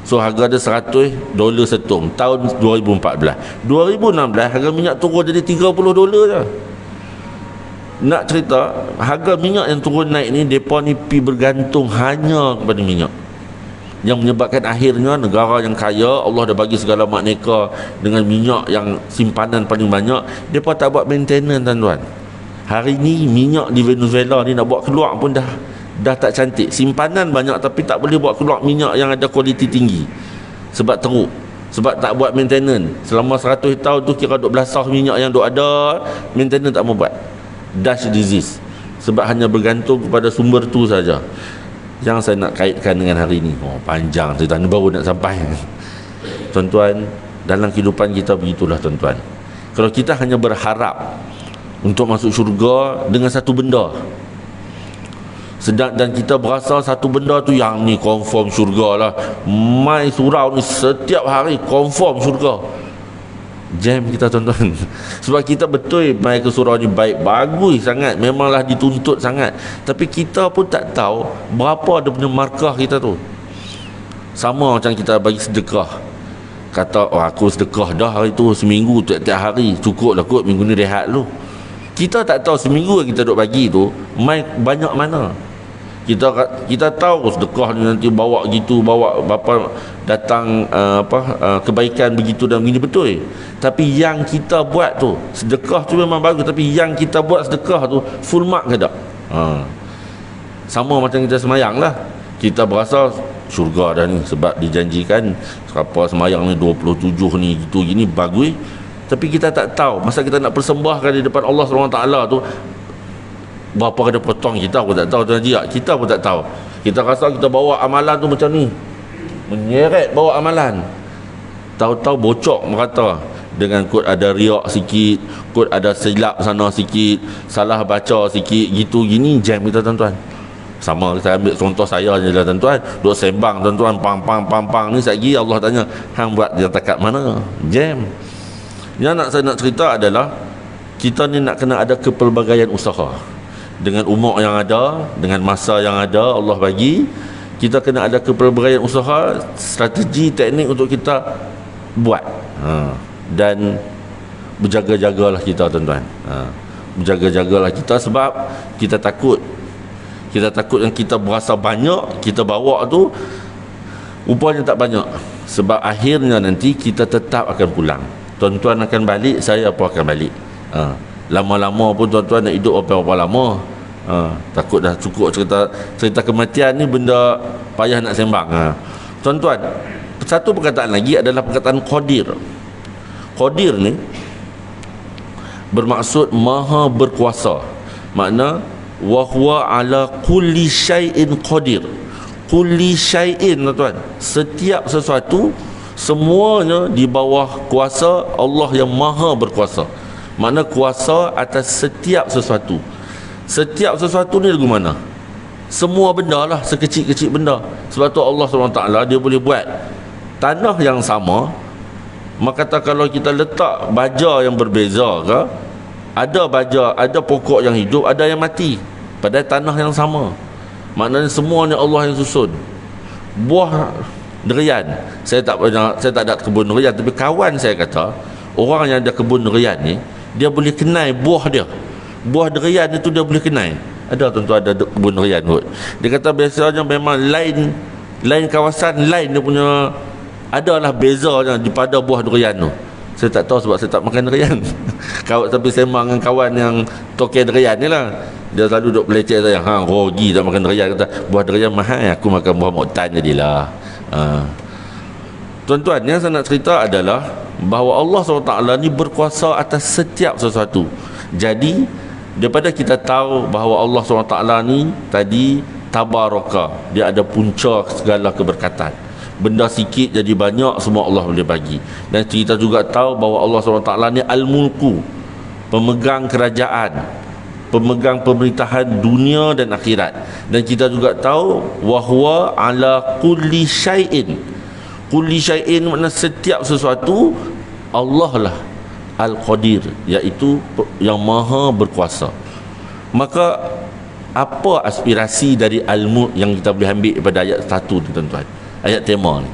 So harga dia $100 setung tahun 2014. 2016 harga minyak turun jadi $30 je. Nak cerita, harga minyak yang turun naik ni, mereka ni pi bergantung hanya kepada minyak. Yang menyebabkan akhirnya negara yang kaya, Allah dah bagi segala mak mereka dengan minyak yang simpanan paling banyak, mereka tak buat maintenance tuan-tuan. Hari ni minyak di Venezuela ni nak buat keluar pun dah tak cantik. Simpanan banyak tapi tak boleh buat keluar minyak yang ada kualiti tinggi. Sebab teruk. Sebab tak buat maintenance. Selama 100 tahun tu kira duk belasah minyak yang duk ada, maintenance tak mau buat. Dutch disease. Sebab hanya bergantung kepada sumber tu saja. Yang saya nak kaitkan dengan hari ni, panjang cerita ni, baru nak sampai. Tuan-tuan, dalam kehidupan kita begitulah tuan-tuan. Kalau kita hanya berharap untuk masuk syurga dengan satu benda, dan kita berasa satu benda tu yang ni confirm syurga lah, mai surau ni setiap hari confirm syurga, jam kita tuan-tuan. Sebab kita betul mai ke surau ni baik, bagus sangat, memanglah dituntut sangat, tapi kita pun tak tahu berapa dia punya markah kita tu. Sama macam kita bagi sedekah, kata aku sedekah dah hari tu seminggu, tiap-tiap hari cukup lah kot, minggu ni rehat lu. Kita tak tahu seminggu yang kita duk bagi tu mai banyak mana. Kita tahu sedekah ni nanti bawa gitu, bawa berapa datang kebaikan begitu dan begini, betul. Tapi yang kita buat tu, sedekah tu memang bagus, tapi yang kita buat sedekah tu full mark ke tak? Sama macam kita semayang lah. Kita berasa syurga dah ni sebab dijanjikan apa semayang ni 27 ni gitu gini bagus. Tapi kita tak tahu masa kita nak persembahkan di depan Allah SWT tu berapa kena potong, kita pun tak tahu tuan haji. Kita pun tak tahu. Kita rasa kita bawa amalan tu macam ni, menyeret bawa amalan, tahu-tahu bocok merata. Dengan kod ada riak sikit, kod ada silap sana sikit, salah baca sikit, gitu gini jam kita tuan-tuan. Sama, saya ambil contoh saya je lah tuan-tuan, duk sembang tuan-tuan, pang ni lagi Allah tanya, hang buat yang takat mana? Jam. Yang saya nak cerita adalah kita ni nak kena ada kepelbagaian usaha. Dengan umur yang ada, dengan masa yang ada Allah bagi, kita kena ada kepelbagaian usaha, strategi, teknik untuk kita buat. Dan berjaga-jagalah kita tuan-tuan. Berjaga-jagalah kita sebab kita takut yang kita berasa banyak kita bawa tu rupanya tak banyak. Sebab akhirnya nanti kita tetap akan pulang. Tuan-tuan akan balik, saya pun akan balik. Lama-lama pun tuan-tuan nak hidup berapa lama. Takut dah cukup cerita kematian ni, benda payah nak sembang. Tuan-tuan, satu perkataan lagi adalah perkataan qadir. Qadir ni bermaksud maha berkuasa. Makna wa huwa ala kulli syai'in qadir. Kulli syai'in tuan-tuan, setiap sesuatu, semuanya di bawah kuasa Allah yang maha berkuasa. Makna kuasa atas setiap sesuatu. Setiap sesuatu ni lagu mana? Semua benda lah, sekecil-kecil benda. Sebab tu Allah SWT dia boleh buat tanah yang sama. Maka kata kalau kita letak baja yang berbeza ke, ada baja, ada pokok yang hidup, ada yang mati pada tanah yang sama. Maknanya semuanya Allah yang susun. Buah durian, saya tak ada kebun durian, tapi kawan saya kata orang yang ada kebun durian ni, dia boleh kenal buah dia. Buah durian itu dia boleh kenal. Ada tuan-tuan ada kebun durian kot. Dia kata biasanya memang lain kawasan, lain dia punya, adalah bezanya daripada buah durian tu. Saya tak tahu sebab saya tak makan durian. Tapi sembang dengan kawan yang toke durian ni lah. Dia selalu duk peleceh saya, rogi tak makan durian. Kata buah durian mahal, aku makan buah moktan jadilah. Tuan-tuan, yang saya nak cerita adalah bahawa Allah SWT ni berkuasa atas setiap sesuatu. Jadi daripada kita tahu bahawa Allah SWT ni tadi tabaraka, dia ada punca segala keberkatan. Benda sikit jadi banyak, semua Allah boleh bagi. Dan kita juga tahu bahawa Allah SWT ni al-mulku, pemegang kerajaan, pemegang pemerintahan dunia dan akhirat. Dan kita juga tahu wahwa ala kulli syai'in. Kulli syai'in makna setiap sesuatu, Allah lah Al-Qadir, iaitu yang maha berkuasa. Maka apa aspirasi dari Al-Mulk yang kita boleh ambil daripada ayat 1 ni tuan-tuan, ayat tema ni?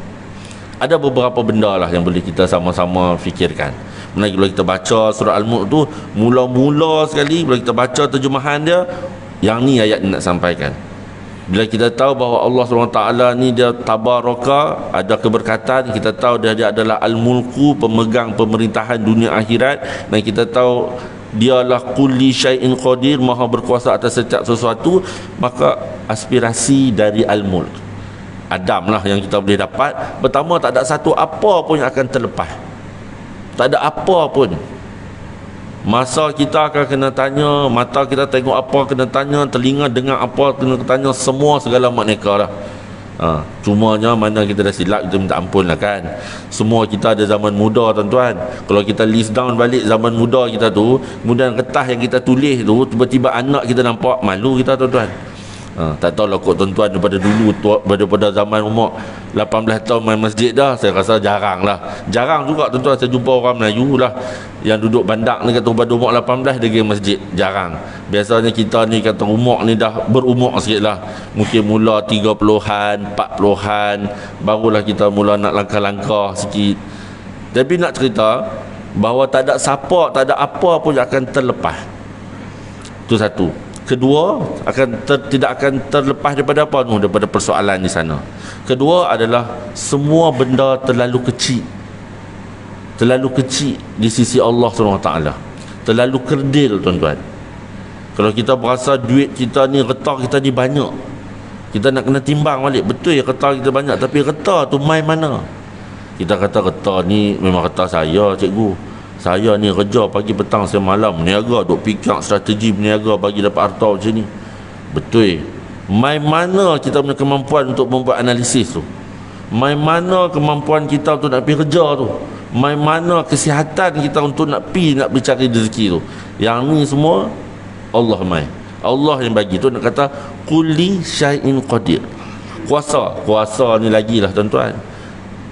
Ada beberapa benda lah yang boleh kita sama-sama fikirkan. Bila kita baca surah Al-Mulk tu, mula-mula sekali bila kita baca terjemahan dia, yang ni ayat ni nak sampaikan. Bila kita tahu bahawa Allah SWT ni dia tabaraka, ada keberkatan, kita tahu dia adalah al-mulku, pemegang pemerintahan dunia akhirat, dan kita tahu dialah kulli syai'in qadir, maha berkuasa atas setiap sesuatu. Maka aspirasi dari al-mulk Adam lah yang kita boleh dapat. Pertama, tak ada satu apa pun yang akan terlepas. Tak ada apa pun. Masa kita akan kena tanya, mata kita tengok apa kena tanya, telinga dengar apa kena tanya, semua segala makneka lah. Cumanya mana kita dah silap, kita minta ampun lah kan. Semua kita ada zaman muda tuan-tuan. Kalau kita list down balik zaman muda kita tu, kemudian kertas yang kita tulis tu, tiba-tiba anak kita nampak, malu kita tuan-tuan. Tak tahulah kot tuan-tuan daripada dulu, daripada zaman umur 18 tahun main masjid dah, saya rasa jarang lah. Jarang juga tuan-tuan saya jumpa orang Melayu lah yang duduk bandak ni kata pada umur 18 dia pergi masjid. Jarang. Biasanya kita ni kata umur ni dah berumur sikit lah, mungkin mula 30-an, 40-an, barulah kita mula nak langkah-langkah sikit. Tapi nak cerita bahawa tak ada siapa, tak ada apa pun yang akan terlepas. Itu satu. Kedua, tidak akan terlepas daripada apa tu? Daripada persoalan di sana. Kedua adalah semua benda terlalu kecil. Terlalu kecil di sisi Allah SWT. Terlalu kerdil tuan-tuan. Kalau kita berasa duit kita ni, getah kita ni banyak, kita nak kena timbang balik. Betul ya getah kita banyak, tapi getah tu mai mana? Kita kata getah ni memang getah saya cikgu. Saya ni kerja pagi petang saya malam berniaga, duk fikir strategi berniaga bagi dapat harta macam ni. Betul. Mai mana kita punya kemampuan untuk membuat analisis tu? Mai mana kemampuan kita untuk nak pergi kerja tu? Mai mana kesihatan kita untuk nak pergi nak bercari rezeki tu? Yang ni semua Allah mai. Allah yang bagi tu, nak kata kulli syai'in qadir. Kuasa ni lagilah tuan-tuan.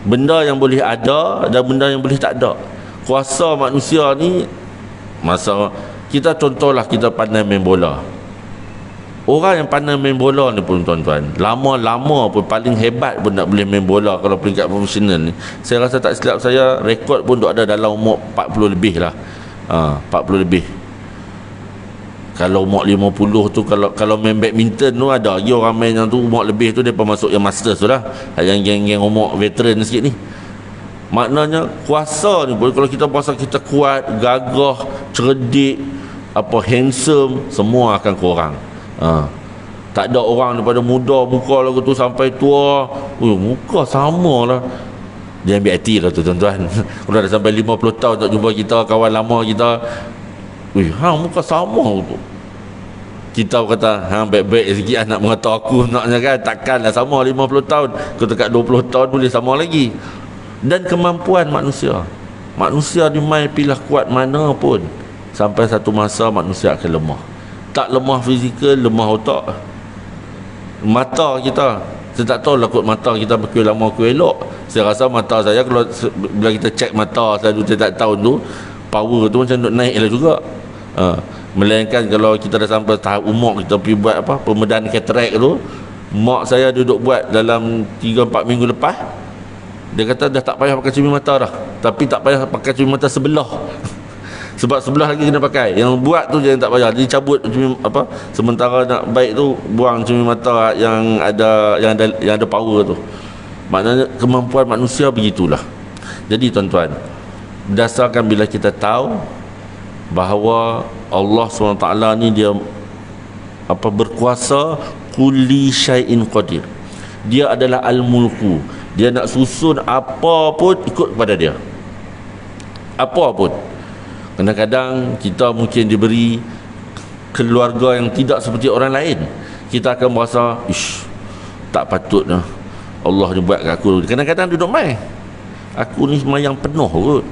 Benda yang boleh ada dan benda yang boleh tak ada. Kuasa manusia ni, masa kita contohlah kita pandai main bola. Orang yang pandai main bola ni pun tuan-tuan, lama-lama pun paling hebat pun tak boleh main bola kalau peringkat profesional ni. Saya rasa tak silap saya, rekod pun duk ada dalam umur 40 lebih lah. 40 lebih. Kalau umur 50 tu, kalau main badminton tu ada lagi orang main yang tu umur lebih tu, depa masuk yang masters tu lah. Yang geng-geng umur veteran sikit ni. Maknanya kuasa ni pun, kalau kita berasa kita kuat, gagah, cerdik, handsome, semua akan kurang. Tak ada orang daripada muda muka lagu tu sampai tua, muka sama lah. Dia ambil hati lah tu tuan-tuan. Kalau dah sampai 50 tahun tak jumpa kita, kawan lama kita, muka sama tu. Kita kata baik-baik sikit nak mengata aku naknya kan, takkanlah sama 50 tahun. Kau dekat 20 tahun boleh sama lagi. Dan kemampuan manusia di mai pilih kuat mana pun, sampai satu masa manusia akan lemah. Tak lemah fizikal, lemah otak. Mata kita, saya tak tahu lah kot mata kita berkuih lama kuih elok. Saya rasa mata saya, kalau bila kita cek mata selalu tiap tahun tu, power tu macam naik lah juga. Melainkan kalau kita dah sampai tahap umur kita pergi buat pembedahan katarak tu, mak saya duduk buat dalam 3-4 minggu lepas. Dia kata dah tak payah pakai cermin mata dah, tapi tak payah pakai cermin mata sebelah. Sebab sebelah lagi kena pakai. Yang buat tu je yang tak payah. Jadi cabut cermin sementara nak baik tu, buang cermin mata yang ada power tu. Maknanya kemampuan manusia begitulah. Jadi tuan-tuan, berdasarkan bila kita tahu bahawa Allah SWT ni dia apa berkuasa, kulli syai'in qadir. Dia adalah al-mulku. Dia nak susun apa pun ikut kepada dia. Apa pun. Kadang-kadang kita mungkin diberi keluarga yang tidak seperti orang lain. Kita akan merasa, ish, tak patut lah Allah dia buat kat aku. Kadang-kadang duduk main, aku ni semayang penuh kot,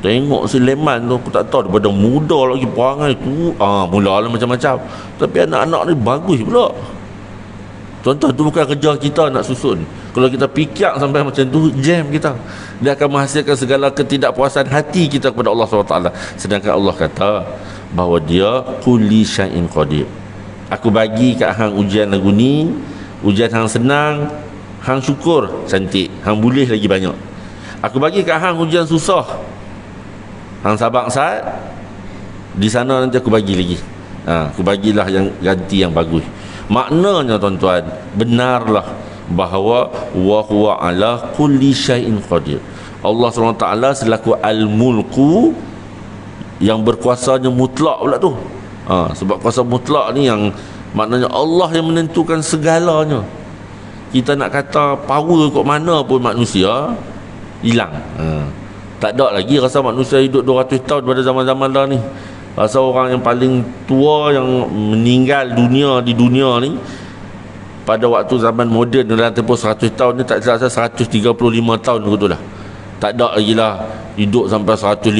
tengok si Leman tu, aku tak tahu daripada muda lagi perangai tu, mulalah macam-macam. Tapi anak-anak ni bagus pula. Tuan-tuan, tu bukan kerja kita nak susun. Kalau kita pikir sampai macam tu, jam kita. Dia akan menghasilkan segala ketidakpuasan hati kita kepada Allah SWT. Sedangkan Allah kata bahawa dia kulli syai'in qadir. Aku bagi kat hang ujian lagu ni, ujian hang senang, hang syukur, cantik. Hang boleh lagi banyak. Aku bagi kat hang ujian susah, hang sabar saat, di sana nanti aku bagi lagi. Aku bagilah yang ganti yang bagus. Maknanya tuan-tuan, benarlah bahawa wa huwa ala kulli syai'in qadir. Allah SWT selaku al-mulku, yang berkuasanya mutlak pula tu. Sebab kuasa mutlak ni yang maknanya Allah yang menentukan segalanya. Kita nak kata power kat mana pun manusia hilang. Tak ada lagi rasa manusia hidup 200 tahun pada zaman-zaman dah ni. Rasa orang yang paling tua yang meninggal dunia di dunia ni pada waktu zaman moden dalam tempoh 100 tahun ni, tak rasa 135 tahun gitu lah. Tak ada lagi lah hidup sampai 150,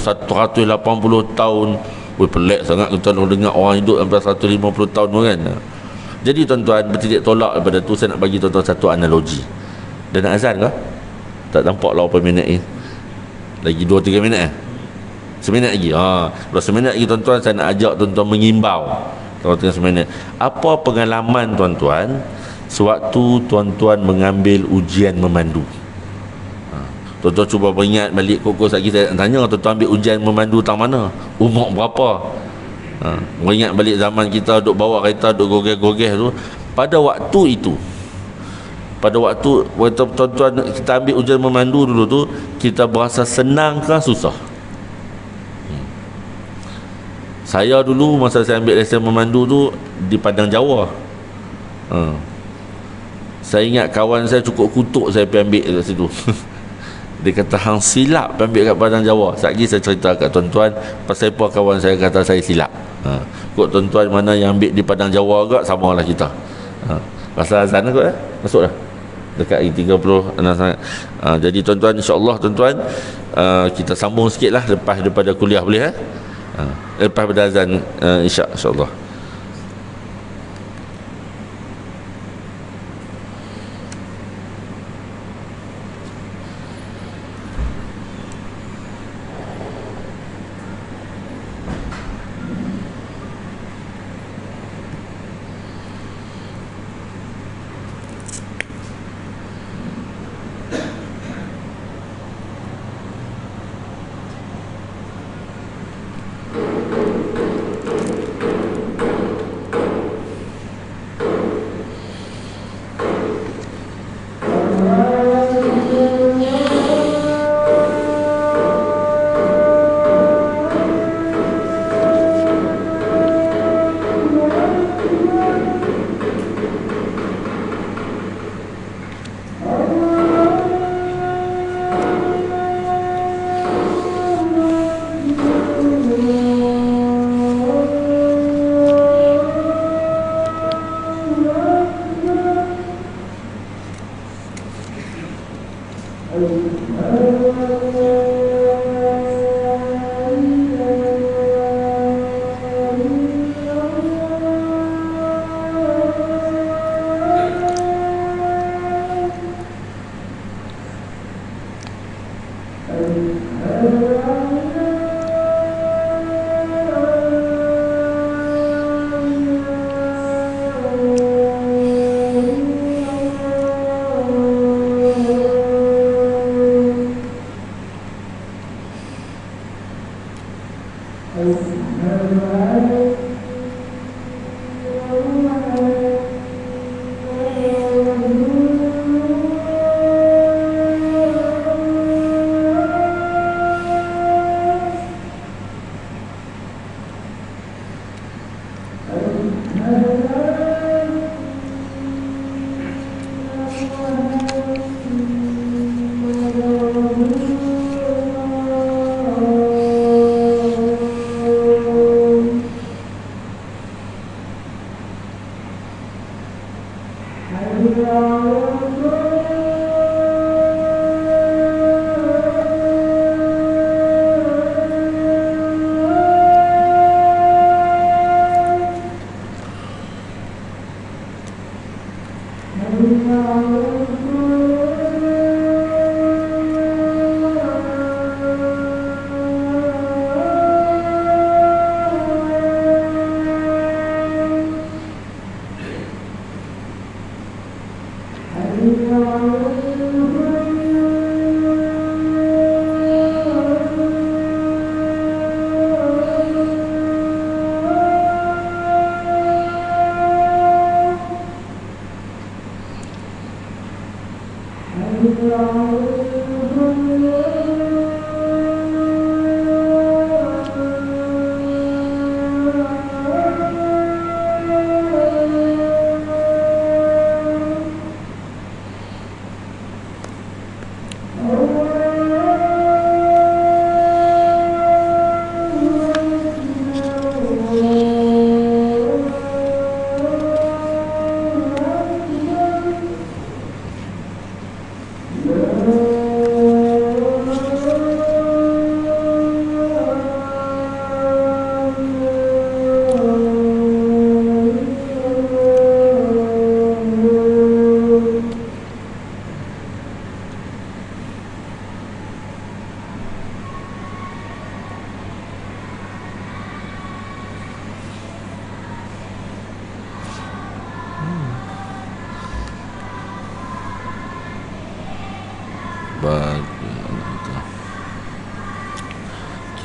180 tahun. Pelik sangat kita nak dengar orang hidup sampai 150 tahun tu kan. Jadi tuan-tuan, bertitik tolak daripada tu, saya nak bagi tuan-tuan satu analogi. Dan nak azan ke? Tak nampak lah berapa minit ni. Lagi 2-3 minit seminit lagi. Kalau seminit lagi tuan-tuan, saya nak ajak tuan-tuan mengimbau. Kalau tengah seminit, apa pengalaman tuan-tuan sewaktu tuan-tuan mengambil ujian memandu? Tuan-tuan cuba beringat balik kokos lagi. Saya tanya, tuan-tuan ambil ujian memandu tang mana? Umur berapa? Beringat balik zaman kita duk bawa kereta, duk gogeh-gogeh tu. Pada waktu itu, pada waktu tuan-tuan kita ambil ujian memandu dulu tu, kita berasa senang ke susah? Saya dulu masa saya ambil lesen memandu tu di Padang Jawa, saya ingat kawan saya cukup kutuk saya pergi ambil kat situ. Dia kata hang silap pergi ambil kat Padang Jawa. Sekejap lagi saya cerita kat tuan-tuan pasal apa kawan saya kata saya silap. Kok tuan-tuan mana yang ambil di Padang Jawa agak samalah kita. Pasal azan kot masuk dah dekat 30 sangat. Jadi tuan-tuan, insya-Allah tuan-tuan, kita sambung sikitlah lepas daripada kuliah boleh lepas pada azan insya-Allah.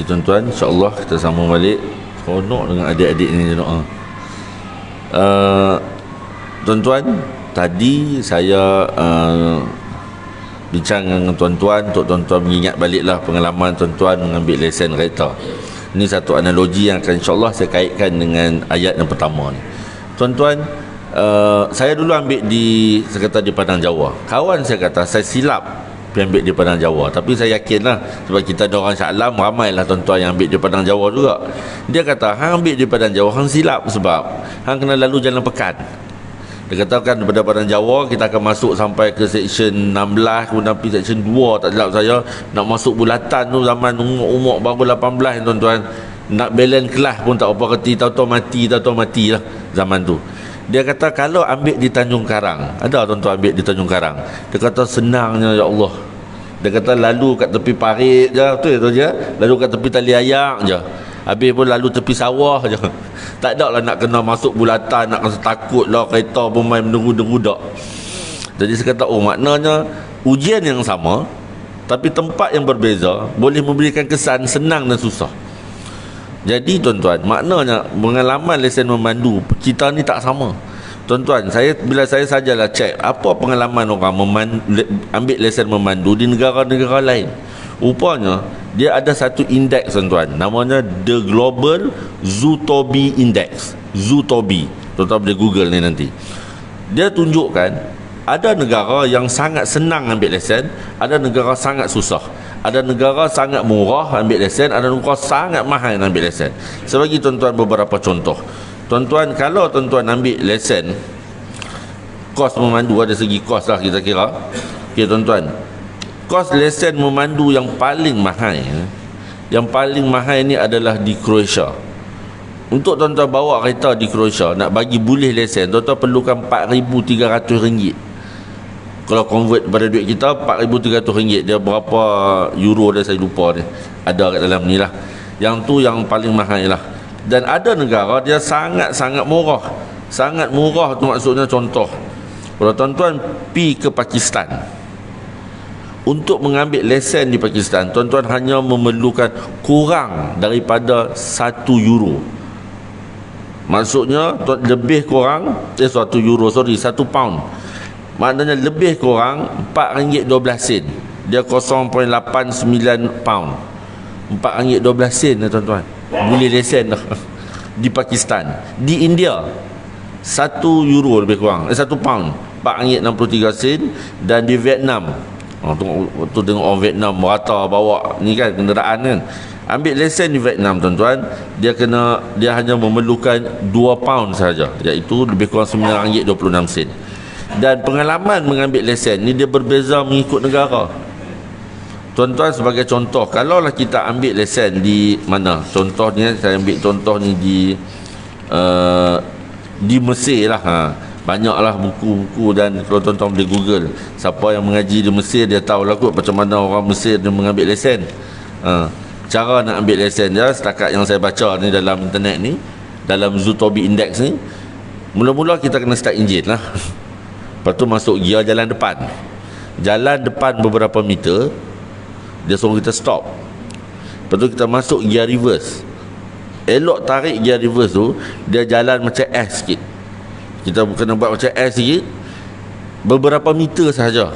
Okay, tuan-tuan, insyaAllah kita sambung balik. Seronok dengan adik-adik ni doa. Tuan-tuan, tadi saya bincang dengan tuan-tuan untuk tuan-tuan mengingat baliklah pengalaman tuan-tuan mengambil lesen kereta. Ini satu analogi yang akan insyaAllah saya kaitkan dengan ayat yang pertama ni. Tuan-tuan, saya dulu ambil saya kata di Padang Jawa. Kawan saya kata saya silap pergi ambil di Padang Jawa, tapi saya yakinlah sebab kita ada orang Shah Alam, ramailah tuan-tuan yang ambil di Padang Jawa juga. Dia kata hang ambil di Padang Jawa hang silap sebab hang kena lalu Jalan Pekan. Dia kata kan daripada Padang Jawa kita akan masuk sampai ke section 16, kemudian pergi section 2, tak silap saya nak masuk bulatan tu zaman umur baru 18 tuan-tuan. Nak balance kelas pun tak apa kerti, tahu-tahu mati lah zaman tu. Dia kata kalau ambil di Tanjung Karang, ada tuan-tuan ambil di Tanjung Karang, dia kata senangnya ya Allah. Dia kata lalu kat tepi parit je, betul tu je, lalu kat tepi tali ayak je, habis pun lalu tepi sawah je. Tak ada lah nak kena masuk bulatan, nak kena takut lah kereta pun main menderu-deru tak. Jadi saya kata maknanya ujian yang sama tapi tempat yang berbeza boleh memberikan kesan senang dan susah. Jadi tuan-tuan, maknanya pengalaman lesen memandu kita ni tak sama. Tuan-tuan, bila saya sajalah cek apa pengalaman orang ambil lesen memandu di negara-negara lain. Rupanya dia ada satu indeks tuan-tuan, namanya The Global Zootobi Index. Zootobi. Tuan-tuan boleh Google ni nanti. Dia tunjukkan ada negara yang sangat senang ambil lesen, ada negara sangat susah. Ada negara sangat murah ambil lesen, ada negara sangat mahal ambil lesen. Saya bagi tuan-tuan beberapa contoh. Tuan-tuan, kalau tuan-tuan ambil lesen, kos memandu, ada segi kos lah kita kira. Okey tuan-tuan, kos lesen memandu yang paling mahal ni adalah di Croatia. Untuk tuan-tuan bawa kereta di Croatia, nak bagi boleh lesen, tuan-tuan perlukan RM4,300. Kalau convert pada duit kita RM4,300. Dia berapa euro dia saya lupa dia. Ada kat dalam ni lah. Yang tu yang paling mahal lah. Dan ada negara dia sangat-sangat murah. Sangat murah tu maksudnya contoh, kalau tuan-tuan pi ke Pakistan, untuk mengambil lesen di Pakistan, tuan-tuan hanya memerlukan kurang daripada €1. Maksudnya lebih kurang €1, 1 pound. Maknanya lebih kurang RM4.12. Dia 0.89 pound. RM4.12 tuan-tuan. Boleh lesen dah. Di Pakistan. Di India €1 lebih kurang, 1 pound, RM4.63. Dan di Vietnam, tu tengok orang Vietnam merata bawa ni kan kenderaan kan. Ambil lesen di Vietnam tuan-tuan, dia hanya memerlukan 2 pound saja, iaitu lebih kurang RM9.26. Dan pengalaman mengambil lesen ni dia berbeza mengikut negara. Tuan-tuan, sebagai contoh, kalaulah kita ambil lesen di mana, contohnya saya ambil contoh ni di Mesir lah, banyaklah buku-buku, dan kalau tuan-tuan boleh Google, siapa yang mengaji di Mesir dia tahulah kot macam mana orang Mesir dia mengambil lesen. Cara nak ambil lesen dia, setakat yang saya baca ni dalam internet ni, dalam Zutobi Index ni, mula-mula kita kena start enjin lah. Lepas tu masuk gear jalan depan. Jalan depan beberapa meter, dia suruh kita stop. Lepas tu kita masuk gear reverse. Elok tarik gear reverse tu, dia jalan macam S sikit. Kita kena buat macam S sikit, beberapa meter sahaja.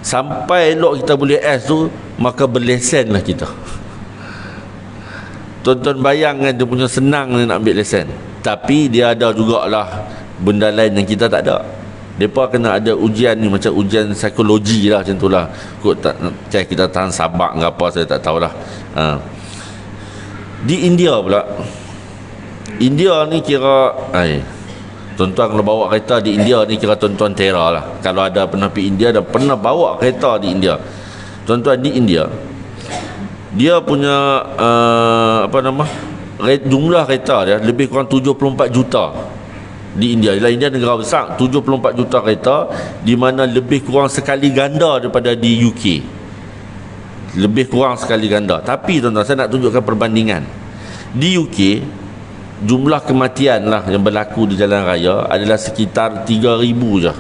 Sampai elok kita boleh S tu, maka berlesen lah kita. Tuan-tuan bayangkan dia punya senang ni nak ambil lesen. Tapi dia ada jugalah benda lain yang kita tak ada. Mereka kena ada ujian ni, macam ujian psikologi lah, macam tu lah. Kot tak, kita tahan sabak ke apa, saya tak tahulah. Di India pula, India ni kira tuan-tuan kalau bawa kereta di India ni kira tuan-tuan tera lah. Kalau ada pernah pergi India dan pernah bawa kereta di India, tuan-tuan, di India dia punya jumlah kereta dia lebih kurang 74 juta di India. Ialah India negara besar, 74 juta kereta, di mana lebih kurang sekali ganda daripada di UK. Lebih kurang sekali ganda. Tapi tuan-tuan, saya nak tunjukkan perbandingan. Di UK, jumlah kematian lah yang berlaku di jalan raya adalah sekitar 3,000 je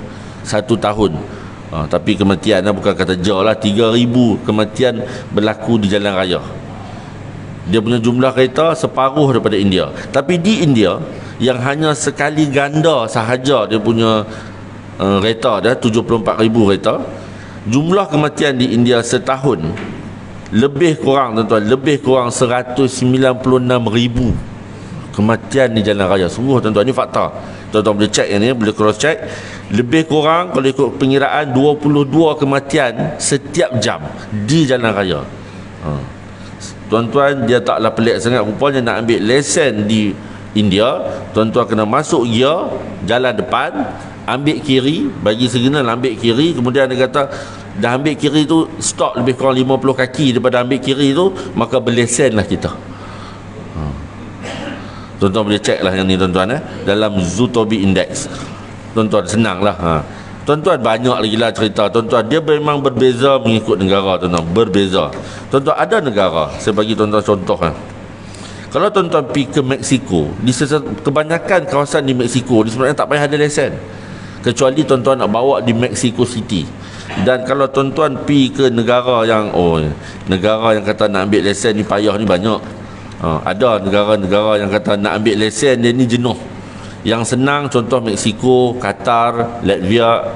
satu tahun. Tapi kematian lah, bukan kata jauh lah, 3,000 kematian berlaku di jalan raya. Dia punya jumlah kereta separuh daripada India. Tapi di India, yang hanya sekali ganda sahaja dia punya kereta dia, 74,000 kereta, jumlah kematian di India setahun lebih kurang, tuan-tuan, lebih kurang 196,000 kematian di jalan raya. Sungguh tuan-tuan, ni fakta. Tuan-tuan boleh check yang ni, boleh cross check. Lebih kurang kalau ikut pengiraan 22 kematian setiap jam di jalan raya. Tuan-tuan, dia taklah pelik sangat. Rupanya nak ambil lesen di India, tuan-tuan kena masuk gear jalan depan, ambil kiri, bagi signal ambil kiri, kemudian dia kata dah ambil kiri tu, stop lebih kurang 50 kaki daripada ambil kiri tu, maka berlesen lah kita. Tuan-tuan boleh check lah yang ni tuan-tuan, dalam Zutobi Index. Tuan-tuan, senang lah. Tuan-tuan, banyak lagi lah cerita. Tuan-tuan, dia memang berbeza mengikut negara, tuan-tuan, berbeza. Tuan-tuan, ada negara, saya bagi tuan-tuan contoh lah. Kalau tuan-tuan pergi ke Mexico, di kebanyakan kawasan di Mexico ni sebenarnya tak payah ada lesen, kecuali tuan-tuan nak bawa di Mexico City. Dan kalau tuan-tuan pergi ke negara yang negara yang kata nak ambil lesen ni payah ni banyak. Ada negara-negara yang kata nak ambil lesen dia ni jenuh. Yang senang contoh Mexico, Qatar, Latvia,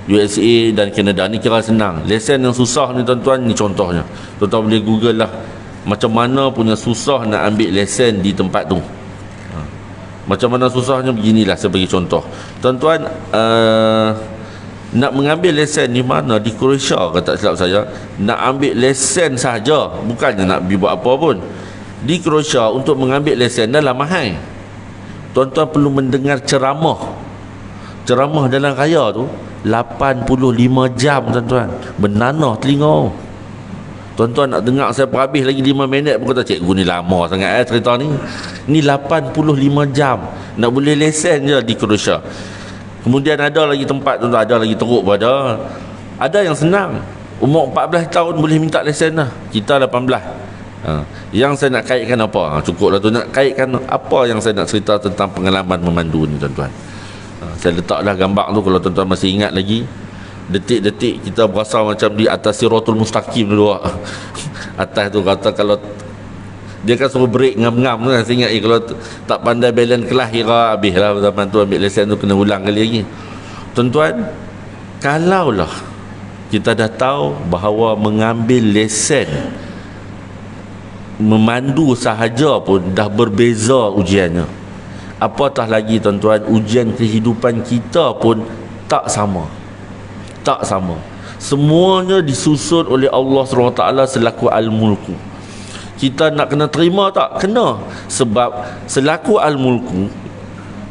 USA dan Canada, ni kira senang. Lesen yang susah ni tuan-tuan, ni contohnya. Tuan-tuan boleh Google lah macam mana punya susah nak ambil lesen di tempat tu. Macam mana susahnya, beginilah saya bagi contoh. Tuan-tuan, nak mengambil lesen di mana, di Croatia ke tak silap saya, nak ambil lesen sahaja, bukannya nak pergi buat apa pun. Di Croatia untuk mengambil lesen dah mahal. Tuan-tuan perlu mendengar ceramah dalam raya tu 85 jam tuan-tuan, menanah telinga. Tuan-tuan nak dengar saya habis lagi 5 minit pun kata cikgu ni lama sangat cerita ni. Ni 85 jam nak boleh lesen je di Croatia. Kemudian ada lagi tempat tuan-tuan, ada lagi teruk pada. Ada yang senang, umur 14 tahun boleh minta lesen lah. Kita 18. Yang saya nak kaitkan apa? Cukuplah tu, nak kaitkan apa yang saya nak cerita tentang pengalaman memandu ni tuan-tuan. Saya letaklah gambar tu, kalau tuan-tuan masih ingat lagi. Detik-detik kita berasa macam di atas Siratul Mustaqim dulu. Atas tu kata kalau dia kan suruh break ngam-ngam tu kan. Saya ingat kalau tak pandai balance kelas, kira habis lah zaman tu ambil lesen tu kena ulang kali lagi. Tuan-tuan, kalaulah kita dah tahu bahawa mengambil lesen memandu sahaja pun dah berbeza ujiannya, apatah lagi tuan-tuan, ujian kehidupan kita pun tak sama. Tak sama. Semuanya disusun oleh Allah SWT selaku Al-Mulku. Kita nak kena terima tak? Kena. Sebab selaku Al-Mulku,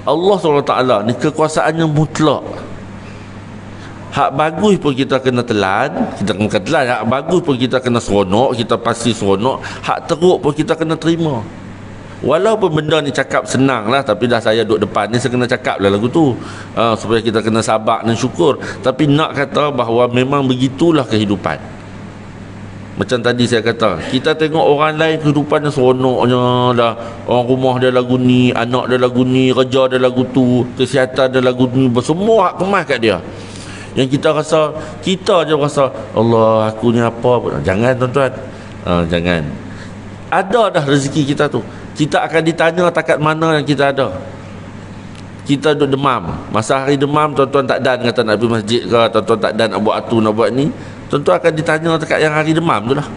Allah SWT ni kekuasaannya mutlak. Hak bagus pun kita kena telan, kita kena telan. Hak bagus pun kita kena seronok, kita pasti seronok. Hak teruk pun kita kena terima. Walaupun benda ni cakap senang lah, tapi dah saya duduk depan ni, saya kena cakap lah lagu tu, supaya kita kena sabar dan syukur. Tapi nak kata bahawa memang begitulah kehidupan. Macam tadi saya kata, kita tengok orang lain kehidupan dia seronoknya lah, orang rumah dia lagu ni, anak dia lagu ni, kerja dia lagu tu, kesihatan dia lagu ni, semua hak kemas kat dia. Yang kita je rasa Allah, aku ni apa pun. Jangan tuan-tuan, jangan. Ada dah rezeki kita tu, kita akan ditanya takat mana yang kita ada. Kita duduk demam, masa hari demam tuan-tuan tak dan kata nak pergi masjid ke, tuan-tuan tak dan nak buat tu nak buat ni, tuan-tuan akan ditanya takat yang hari demam tu lah.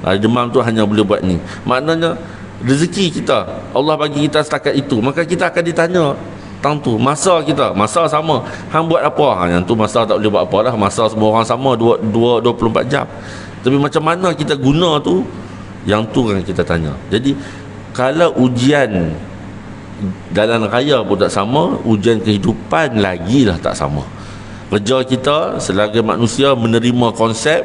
Hari demam tu hanya boleh buat ni. Maknanya rezeki kita Allah bagi kita setakat itu, maka kita akan ditanya tang tu. Masa kita, masa sama, hang buat apa? Yang tu masa tak boleh buat apa dah. Masa semua orang sama 24 jam. Tapi macam mana kita guna tu, yang tu kan kita tanya. Jadi kalau ujian dalam raya pun tak sama, ujian kehidupan lagilah tak sama. Kerja kita sebagai manusia menerima konsep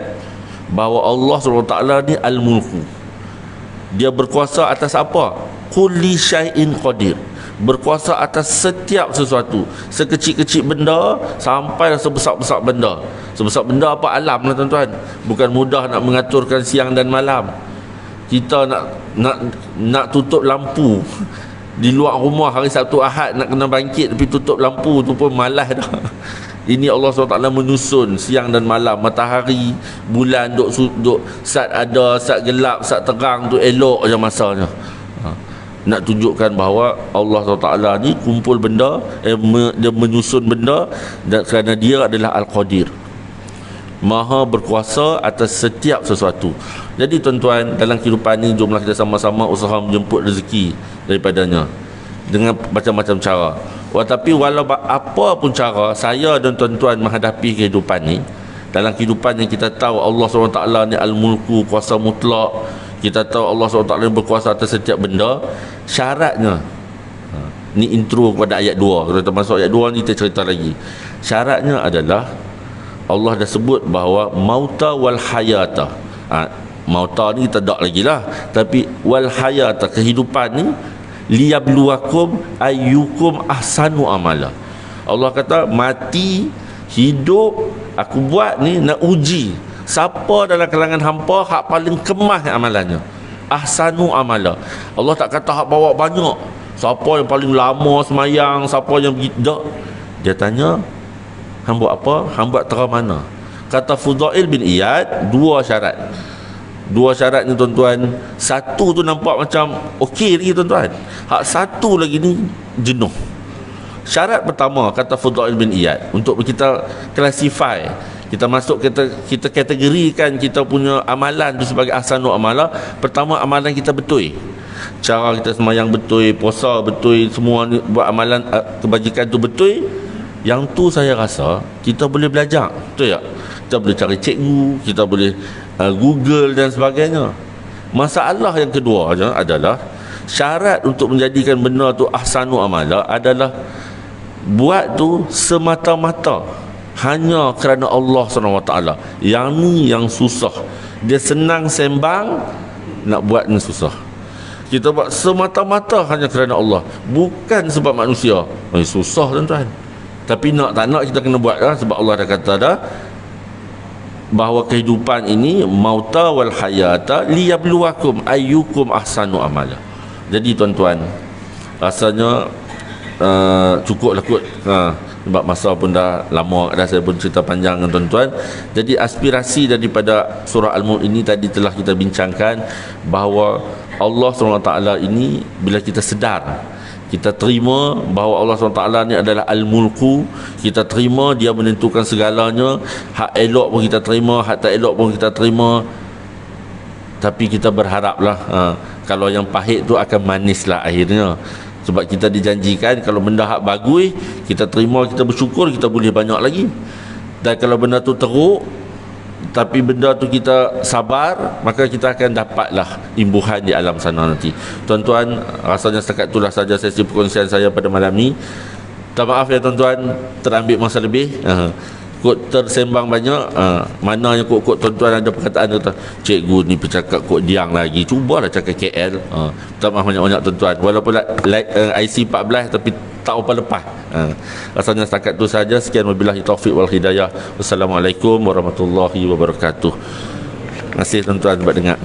bahawa Allah SWT ni Al-Mulku. Dia berkuasa atas apa? Kulli syai'in qadir. Berkuasa atas setiap sesuatu, sekecil-kecil benda sampai sebesar-besar benda. Sebesar benda apa? Alam lah tuan-tuan. Bukan mudah nak mengaturkan siang dan malam. Kita nak tutup lampu di luar rumah hari Sabtu Ahad, nak kena bangkit tapi tutup lampu tu pun malas dah. Ini Allah SWT menyusun siang dan malam, matahari, bulan duk sat ada, sat gelap, sat terang tu elok je masanya. Nak tunjukkan bahawa Allah SWT ni kumpul benda, dia menyusun benda, dan kerana dia adalah Al-Qadir, Maha berkuasa atas setiap sesuatu. Jadi tuan-tuan, dalam kehidupan ni jomlah kita sama-sama usaha menjemput rezeki daripadanya dengan macam-macam cara. Tapi walau apa pun cara saya dan tuan-tuan menghadapi kehidupan ni, dalam kehidupan yang kita tahu Allah SWT ni Al-Mulku, kuasa mutlak, kita tahu Allah SWT berkuasa atas setiap benda, syaratnya, ni intro kepada ayat 2. Kalau kita masuk ayat 2 ni kita cerita lagi. Syaratnya adalah Allah dah sebut bahawa mauta wal hayata. Mauta ni kita tak lagi lah, tapi wal hayata, kehidupan ni liyabluwakum ayyukum ahsanu amala. Allah kata mati, hidup, aku buat ni nak uji siapa dalam kalangan hampa hak paling kemas amalannya, ahsanu amala. Allah tak kata hak bawa banyak, siapa yang paling lama semayang, siapa yang tak. Dia tanya hang buat apa, hang buat terang mana. Kata Fudail bin Iyad, dua syarat ni tuan-tuan. Satu tu nampak macam okey lagi tuan-tuan, hak satu lagi ni jenuh. Syarat pertama, kata Fudail bin Iyad, untuk kita classify, kita masuk, kita kategorikan kita punya amalan tu sebagai ahsanu amala. Pertama, amalan kita betul, cara kita semayang betul, puasa betul, semua ni buat amalan kebajikan tu betul. Yang tu saya rasa kita boleh belajar, betul tak? Kita boleh cari cikgu, kita boleh Google dan sebagainya. Masalah yang kedua adalah syarat untuk menjadikan benda tu ahsanu amala adalah buat tu semata-mata hanya kerana Allah SWT. Yang ni yang susah. Dia senang sembang, nak buat ni susah. Kita buat semata-mata hanya kerana Allah, bukan sebab manusia. Susah tuan-tuan. Tapi tak nak kita kena buat lah, sebab Allah dah kata dah bahawa kehidupan ini mauta wal hayata liyabluwakum ayyukum ahsanu amala. Jadi tuan-tuan, rasanya cukuplah kot, sebab masa pun dah lama dah, saya pun cerita panjang dengan tuan-tuan. Jadi aspirasi daripada surah Al-Mulk ini tadi telah kita bincangkan bahawa Allah SWT ini, bila kita sedar, kita terima bahawa Allah SWT ni adalah Al-Mulku, kita terima dia menentukan segalanya. Hak elok pun kita terima, hak tak elok pun kita terima. Tapi kita berharaplah kalau yang pahit tu akan manislah akhirnya. Sebab kita dijanjikan kalau benda hak bagus kita terima, kita bersyukur, kita boleh banyak lagi. Dan kalau benda tu teruk tapi benda tu kita sabar, maka kita akan dapatlah imbuhan di alam sana nanti. Tuan-tuan, rasanya setakat itulah saja sesi perkongsian saya pada malam ni. Minta maaf ya tuan-tuan, terambil masa lebih. kod tersembang banyak, mana yang kod tuan-tuan ada perkataan tu, cikgu ni bercakap kod Diang lagi, cubalah cakap KL. Minta maaf banyak-banyak tuan-tuan, walaupun IC 14 tapi tak apa lepas. Rasanya setakat tu saja. Sekian, wabillahi taufiq wal hidayah. Wassalamualaikum warahmatullahi wabarakatuh. Terima kasih tuan-tuan sebab dengar.